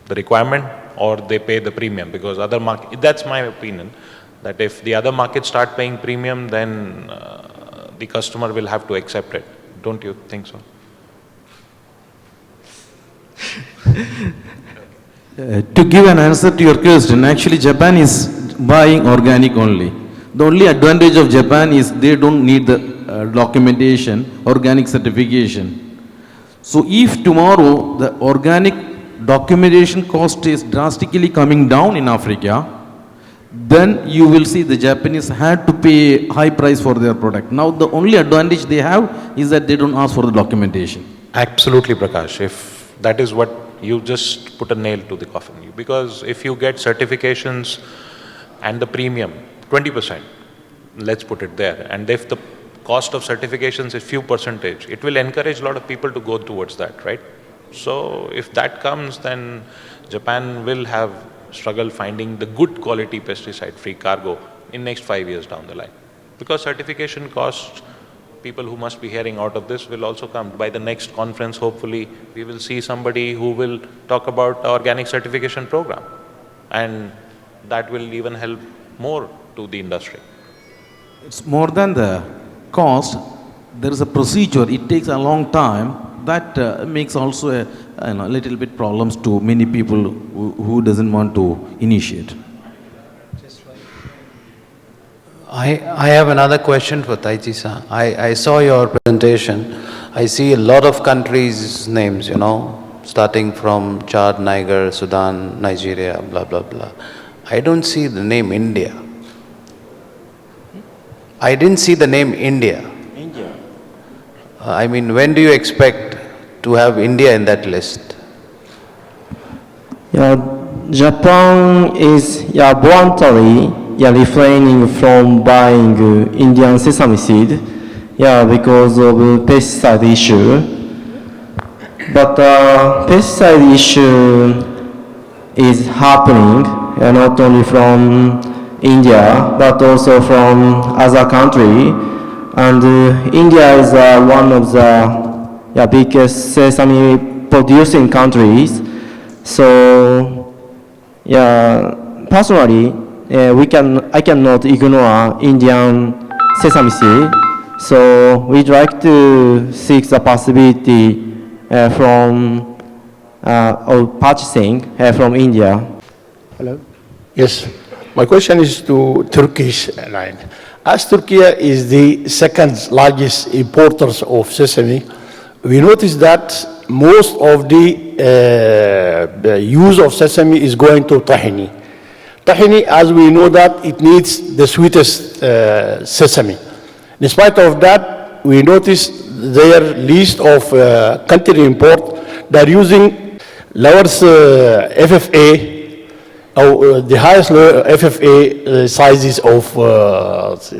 the requirement or they pay the premium, because other market, that's my opinion, that if the other markets start paying premium, then the customer will have to accept it. Don't you think so? To give an answer to your question, actually Japan is buying organic only. The only advantage of Japan is they don't need the documentation, organic certification. So if tomorrow the organic documentation cost is drastically coming down in Africa, then you will see the Japanese had to pay high price for their product. Now the only advantage they have is that they don't ask for the documentation. Absolutely, Prakash. If that is what you just put a nail to the coffin, because if you get certifications and the premium 20%, let's put it there, and if the cost of certifications is few percentage, it will encourage a lot of people to go towards that, right? So if that comes, then Japan will have struggle finding the good quality pesticide-free cargo in next 5 years down the line. Because certification costs, people who must be hearing out of this will also come. By the next conference, hopefully, we will see somebody who will talk about the organic certification program. And that will even help more to the industry. It's more than the cost. There is a procedure. It takes a long time. That makes also a little bit problems to many people who doesn't want to initiate. I have another question for Taichi-san. I saw your presentation. I see a lot of countries' names, starting from Chad, Niger, Sudan, Nigeria, blah, blah, blah. I don't see the name India. I didn't see the name India. India. I mean, when do you expect to have India in that list? Yeah, Japan is voluntarily refraining from buying Indian sesame seed, because of pesticide issue. But pesticide issue is happening not only from India but also from other country, and India is one of the biggest sesame producing countries. So personally, I cannot ignore Indian sesame seed. So we'd like to seek the possibility from of purchasing from India. Hello. Yes, my question is to Turkish line. As Turkey is the second largest importers of sesame, we noticed that most of the use of sesame is going to tahini. Tahini, as we know that it needs the sweetest sesame. In spite of that, we noticed their list of country import, they're using lowest FFA, the highest FFA sizes of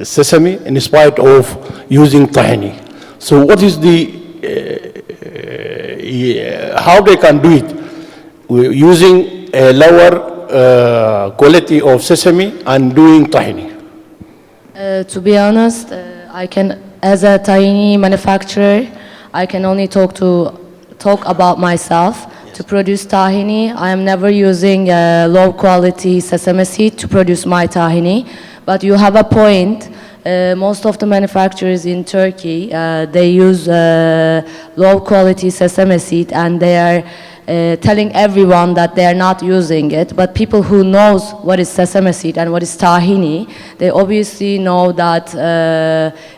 sesame in spite of using tahini. So what is the, how they can do it? We're using a lower quality of sesame and doing tahini. To be honest, I can, as a tiny manufacturer, I can only talk about myself. To produce tahini, I am never using low quality sesame seed to produce my tahini. But you have a point. Most of the manufacturers in Turkey, they use low quality sesame seed, and they are telling everyone that they are not using it. But people who knows what is sesame seed and what is tahini, they obviously know that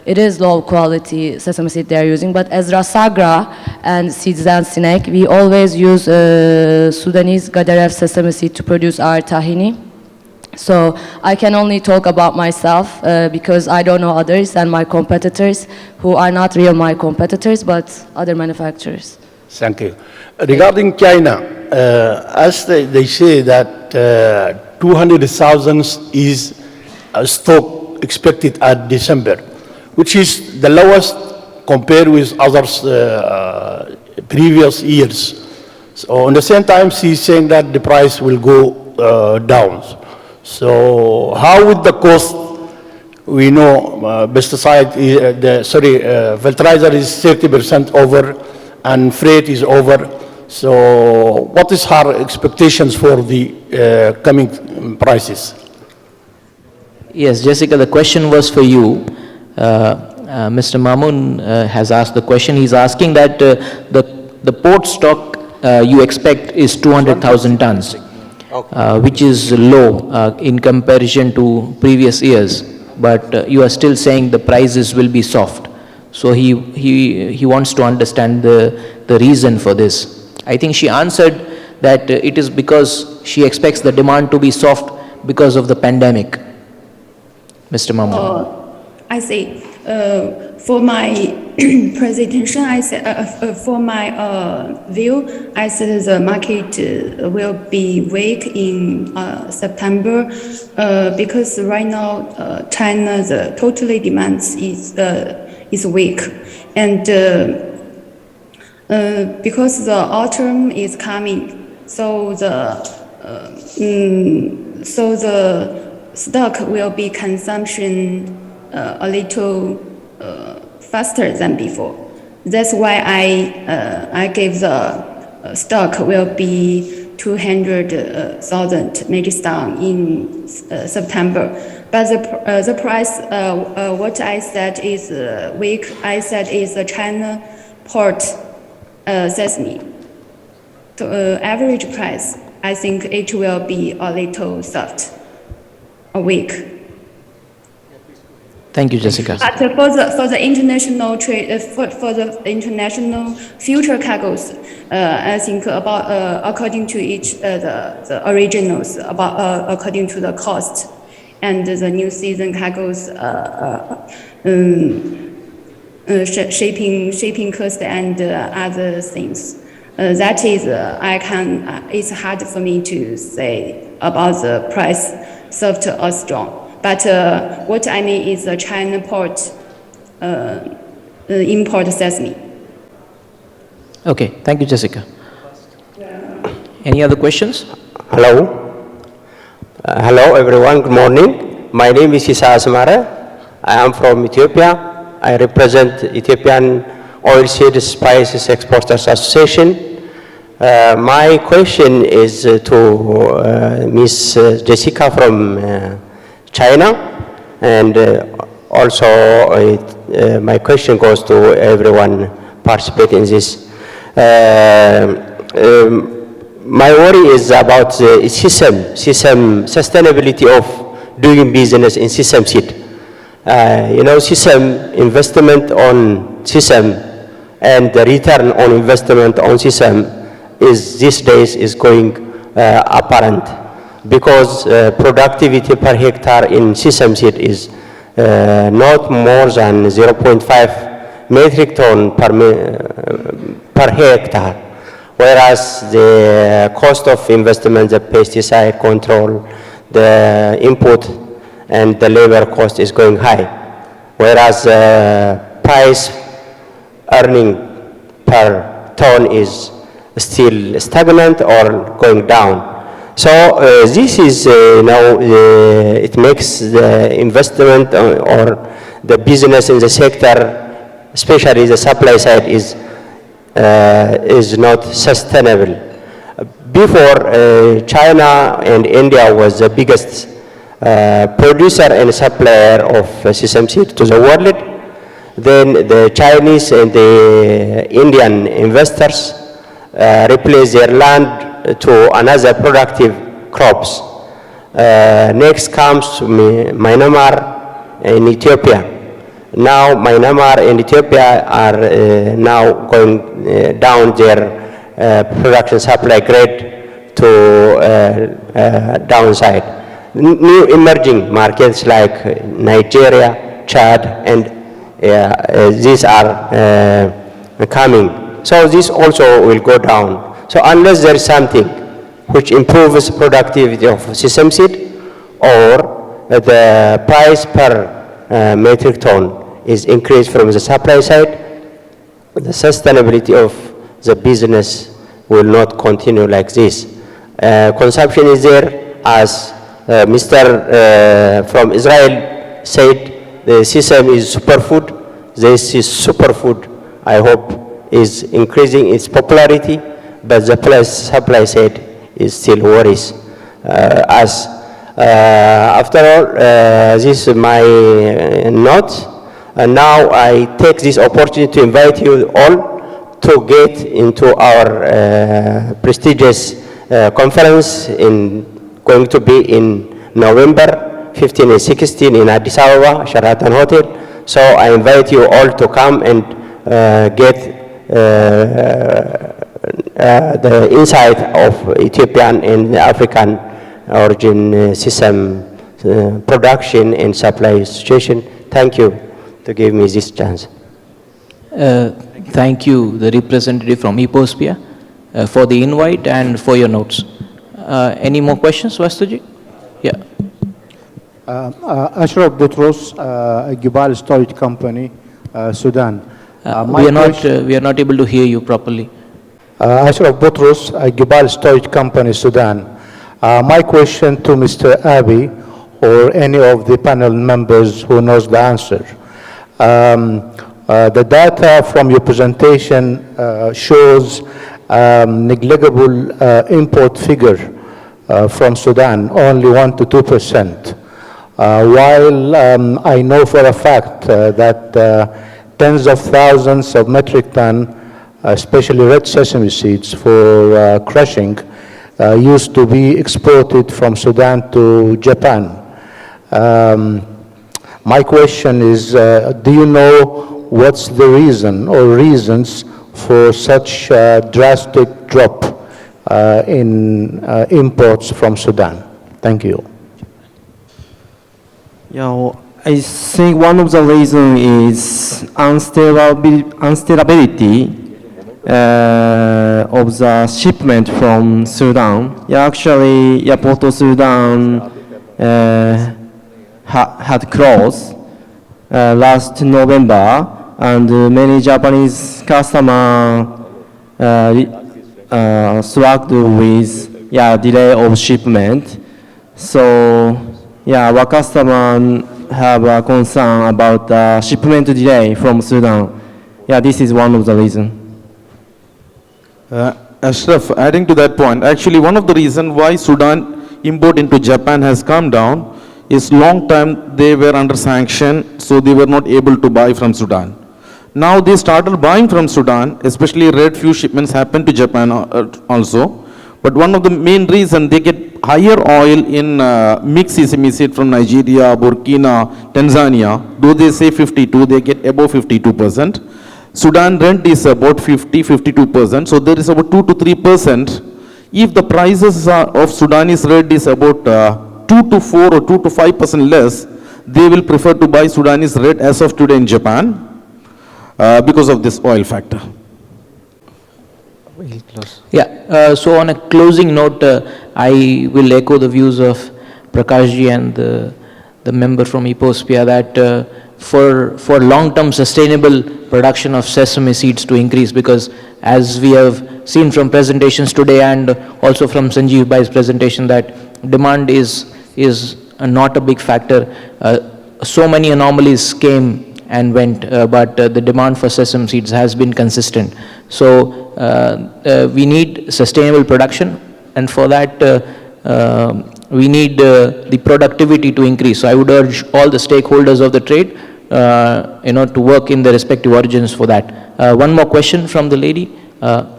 it is low quality sesame seed they are using. But as Rasagra and Seeds and Snake, we always use Sudanese Gadaref sesame seed to produce our tahini. So I can only talk about myself because I don't know others and my competitors who are not real my competitors but other manufacturers. Thank you. Regarding China, as they say that 200,000 is stock expected at December, which is the lowest compared with others previous years. So at the same time, she's saying that the price will go down. So how with the cost? We know pesticide, fertilizer is 30% over and freight is over. So what is her expectations for the coming prices? Yes, Jessica, the question was for you. Mr. Mamoon has asked the question. He's asking that the port stock you expect is 200,000 tons. Which is low in comparison to previous years, but you are still saying the prices will be soft. So he wants to understand the reason for this. I think she answered that it is because she expects the demand to be soft because of the pandemic. Mr. Mamoon. I see. For my presentation, I said, for my view, I said the market will be weak in September because right now China the totally demand is weak, and because the autumn is coming, so the stock will be consumption a little faster than before. That's why I gave the stock will be 200,000 metric ton in September. But the price, what I said is weak. I said is the China port sesame. The average price, I think it will be a little soft, a weak. Thank you, Jessica. But for the international trade, for the international future cargoes, I think about according to each the originals, about according to the cost, and the new season cargoes shipping cost and other things. That is it's hard for me to say about the price soft or strong. But what I mean is the China port import sesame. Okay, thank you, Jessica. Any other questions? Hello. Hello, everyone. Good morning. My name is Isa Asmara. I am from Ethiopia. I represent Ethiopian Oilseed Spices Exporters Association. My question is to Ms. Jessica from China, and also my question goes to everyone participating in this. My worry is about the sesame sustainability of doing business in sesame seed. Sesame investment on sesame and the return on investment on sesame is these days is going apparent, because productivity per hectare in sesame seed is not more than 0.5 metric ton per hectare, whereas the cost of investment, the pesticide control, the input and the labor cost is going high, whereas price earning per ton is still stagnant or going down. This is now, it makes the investment or the business in the sector, especially the supply side, is not sustainable. Before, China and India was the biggest producer and supplier of sesame seed to the world. Then the Chinese and the Indian investors replaced their land to another productive crops. Next comes Myanmar and Ethiopia. Now Myanmar and Ethiopia are now going down their production supply grade to downside. New emerging markets like Nigeria, Chad, and these are coming. So this also will go down. So unless there is something which improves productivity of sesame seed, or the price per metric ton is increased from the supply side, the sustainability of the business will not continue like this. Consumption is there, as Mr. From Israel said, the sesame is superfood. This is superfood, I hope, is increasing its popularity, but the supply side is still worries us. After all, this is my note, and now I take this opportunity to invite you all to get into our prestigious conference going to be in November 15 and 16 in Addis Ababa, Sheraton Hotel. So I invite you all to come and get the insight of Ethiopian and African origin sesame production and supply situation. Thank you to give me this chance. Thank you, the representative from Epospia, for the invite and for your notes. Any more questions, Vastuji? Yeah. Ashraf Butros, Gibal Storage Company, Sudan. We are not able to hear you properly. Ashraf Butros, Gibal Storage Company, Sudan. My question to Mr. Abiy or any of the panel members who knows the answer. The data from your presentation shows negligible import figure from Sudan, only 1 to 2%. While I know for a fact that tens of thousands of metric ton, especially red sesame seeds for crushing, used to be exported from Sudan to Japan. My question is, do you know what's the reason or reasons for such a drastic drop in imports from Sudan? Thank you. Yeah, I think one of the reasons is instability of the shipment from Sudan. Yeah, actually, Port of Sudan had closed last November, and many Japanese customers struggled with delay of shipment. So our customers have a concern about the shipment delay from Sudan. This is one of the reasons. Ashraf, adding to that point, actually one of the reasons why Sudan import into Japan has come down is long time they were under sanction, so they were not able to buy from Sudan. Now they started buying from Sudan, especially red few shipments happen to Japan also. But one of the main reasons they get higher oil in mixed sesame seed from Nigeria, Burkina, Tanzania. Though they say 52, they get above 52%. Sudan rent is about 52%. So there is about 2 to 3%. If the prices of Sudanese red is about 2 to 4 or 2 to 5% less, they will prefer to buy Sudanese red as of today in Japan because of this oil factor. So on a closing note, I will echo the views of Prakashji and the member from Epospia that for long-term sustainable production of sesame seeds to increase, because as we have seen from presentations today and also from Sanjeev Bhai's presentation that demand is not a big factor. So many anomalies came and went, but the demand for sesame seeds has been consistent. So we need sustainable production, and for that we need the productivity to increase. So I would urge all the stakeholders of the trade to work in the respective origins for that. One more question from the lady.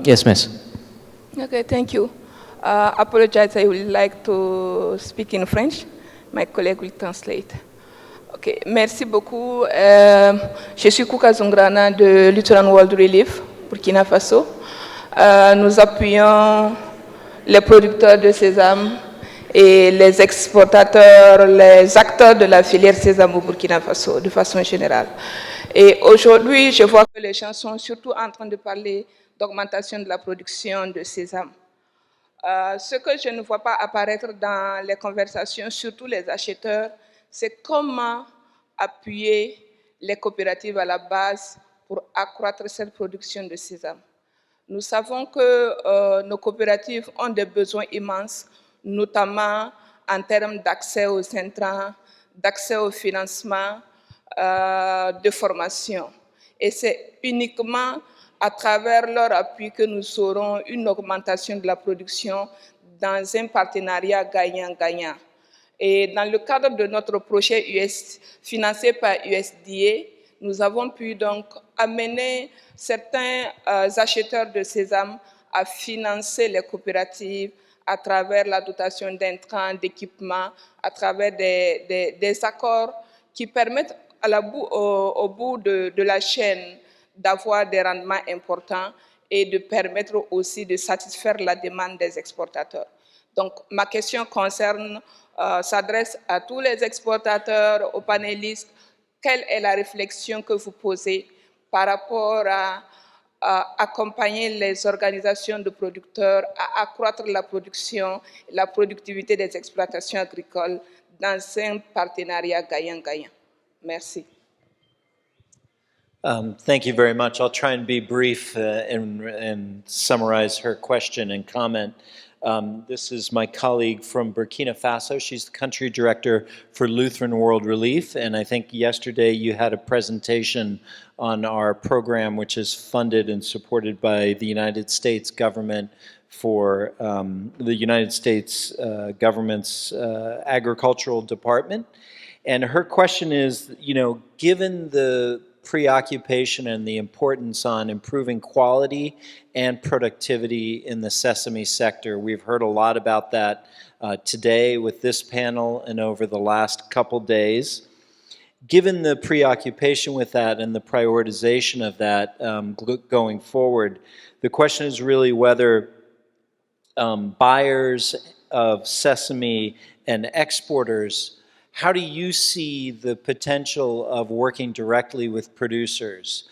Yes, miss. Okay, thank you. Apologize, I would like to speak in French. My colleague will translate. Ok, merci beaucoup. Je suis Kouka Zungrana de Lutheran World Relief, Burkina Faso. Nous appuyons les producteurs de sésame et les exportateurs, les acteurs de la filière sésame au Burkina Faso, de façon générale. Et aujourd'hui, je vois que les gens sont surtout en train de parler d'augmentation de la production de sésame. Ce que je ne vois pas apparaître dans les conversations, surtout les acheteurs, c'est comment appuyer les coopératives à la base pour accroître cette production de sésame. Nous savons que nos coopératives ont des besoins immenses, notamment en termes d'accès aux intrants, d'accès au financement, de formation. Et c'est uniquement à travers leur appui que nous aurons une augmentation de la production dans un partenariat gagnant-gagnant. Et dans le cadre de notre projet financé par USDA, nous avons pu donc amener certains acheteurs de sésame à financer les coopératives à travers la dotation d'intrants, d'équipements, à travers des accords qui permettent au bout de la chaîne d'avoir des rendements importants et de permettre aussi de satisfaire la demande des exportateurs. Donc, ma question s'adresse à tous les exportateurs, aux panélistes. Quelle est la réflexion que vous posez par rapport à accompagner les organisations de producteurs à accroître la production et la productivité des exploitations agricoles dans un partenariat gagnant-gagnant? Merci. Thank you very much. I'll try and be brief and summarize her question and comment. This is my colleague from Burkina Faso. She's the country director for Lutheran World Relief, and I think yesterday you had a presentation on our program, which is funded and supported by the United States government for the United States government's agricultural department. And her question is, given the preoccupation and the importance on improving quality and productivity in the sesame sector. We've heard a lot about that today with this panel and over the last couple days. Given the preoccupation with that and the prioritization of that going forward, the question is really whether buyers of sesame and exporters, how do you see the potential of working directly with producers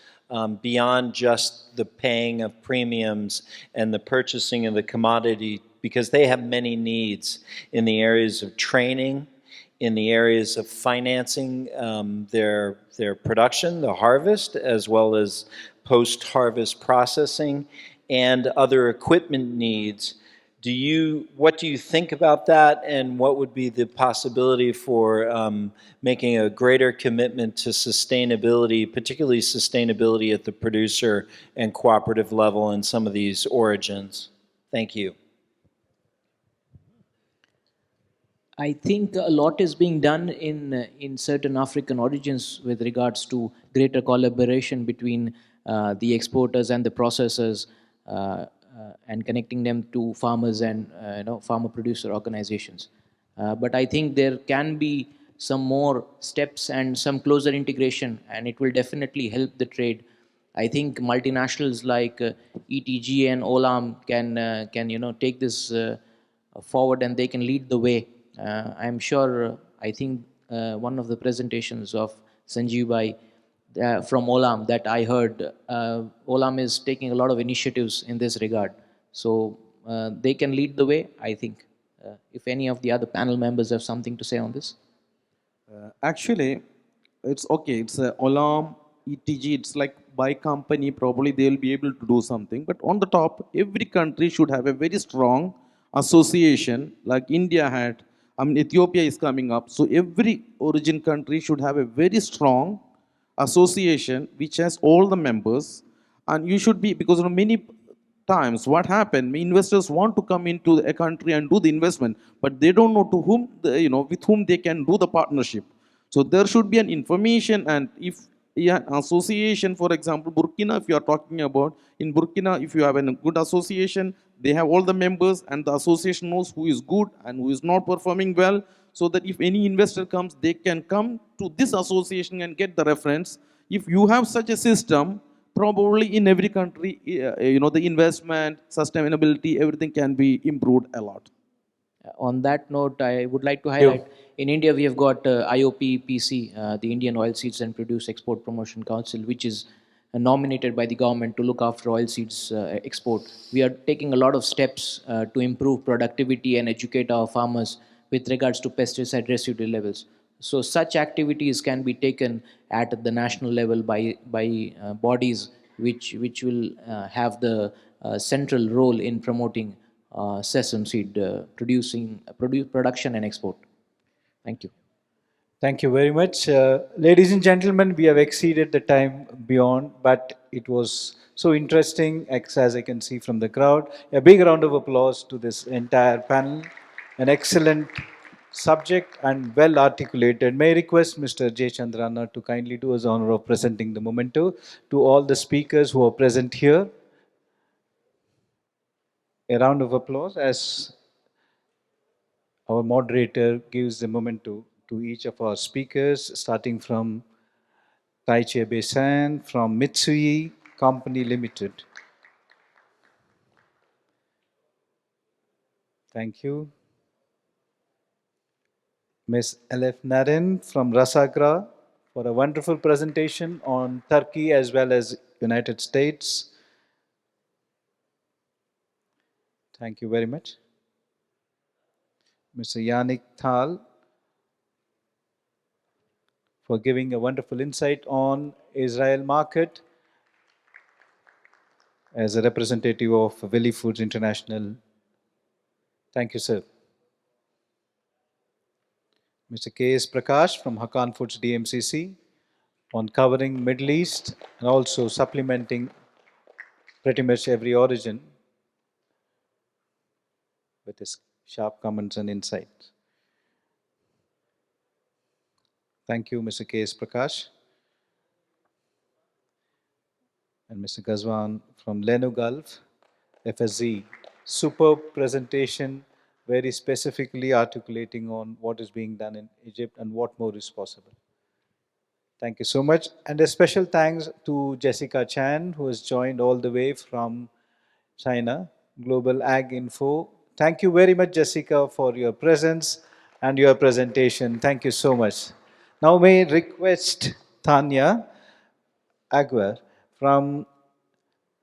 beyond just the paying of premiums and the purchasing of the commodity, because they have many needs in the areas of training, in the areas of financing their production, the harvest, as well as post-harvest processing and other equipment needs. What do you think about that, and what would be the possibility for making a greater commitment to sustainability, particularly sustainability at the producer and cooperative level in some of these origins? Thank you. I think a lot is being done in certain African origins with regards to greater collaboration between the exporters and the processors, and connecting them to farmers and farmer-producer organizations. But I think there can be some more steps and some closer integration, and it will definitely help the trade. I think multinationals like ETG and Olam can take this forward, and they can lead the way. I'm sure. I think one of the presentations of Sanjeev Bhai from Olam that I heard, Olam is taking a lot of initiatives in this regard. So they can lead the way, I think. If any of the other panel members have something to say on this. Actually, it's okay. It's Olam, ETG, it's like by company, probably they will be able to do something. But on the top, every country should have a very strong association, like India had. I mean, Ethiopia is coming up. So every origin country should have a very strong association which has all the members. And you should be, because many times what happened, investors want to come into a country and do the investment, but they don't know to whom, with whom they can do the partnership. So there should be an information, and if association, for example, Burkina, if you are talking about, in Burkina, if you have a good association, they have all the members, and the association knows who is good and who is not performing well, so that if any investor comes, they can come to this association and get the reference. If you have such a system, probably in every country, the investment, sustainability, everything can be improved a lot. On that note, I would like to highlight, in India we have got IOPPC, the Indian Oilseeds and Produce Export Promotion Council, which is nominated by the government to look after oilseeds export. We are taking a lot of steps to improve productivity and educate our farmers with regards to pesticide residue levels. So such activities can be taken at the national level by bodies which will have the central role in promoting sesame seed production and export. Thank you. Thank you very much. Ladies and gentlemen, we have exceeded the time beyond, but it was so interesting, as I can see from the crowd. A big round of applause to this entire panel. An excellent subject and well articulated. May I request Mr. J. Chandrana to kindly do us the honor of presenting the memento to all the speakers who are present here. A round of applause as our moderator gives the memento to each of our speakers, starting from Taichi Abe-san from Mitsui Company Limited. Thank you. Ms. Elif Naren from Rasagra for a wonderful presentation on Turkey as well as United States. Thank you very much. Mr. Yannick Thal for giving a wonderful insight on Israel market as a representative of Valley Foods International. Thank you, sir. Mr. K.S. Prakash from Hakan Foods DMCC on covering Middle East and also supplementing pretty much every origin with his sharp comments and insights. Thank you, Mr. K.S. Prakash. And Mr. Ghazwan from Leno Gulf, FSZ. Superb presentation, very specifically articulating on what is being done in Egypt and what more is possible. Thank you so much. And a special thanks to Jessica Chan, who has joined all the way from China, Global Ag Info. Thank you very much, Jessica, for your presence and your presentation. Thank you so much. Now may I request Tanya Aguer from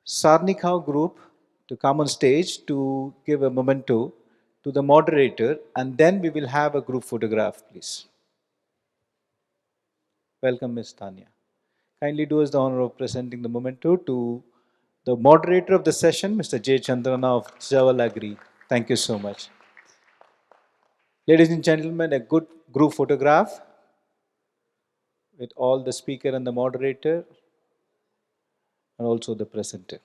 Sarnikau Group to come on stage to give a memento to the moderator, and then we will have a group photograph, please. Welcome, Ms. Tanya. Kindly do us the honor of presenting the memento to the moderator of the session, Mr. J. Chandrana of Jawal Agri. Thank you so much. Ladies and gentlemen, a good group photograph with all the speaker and the moderator and also the presenter.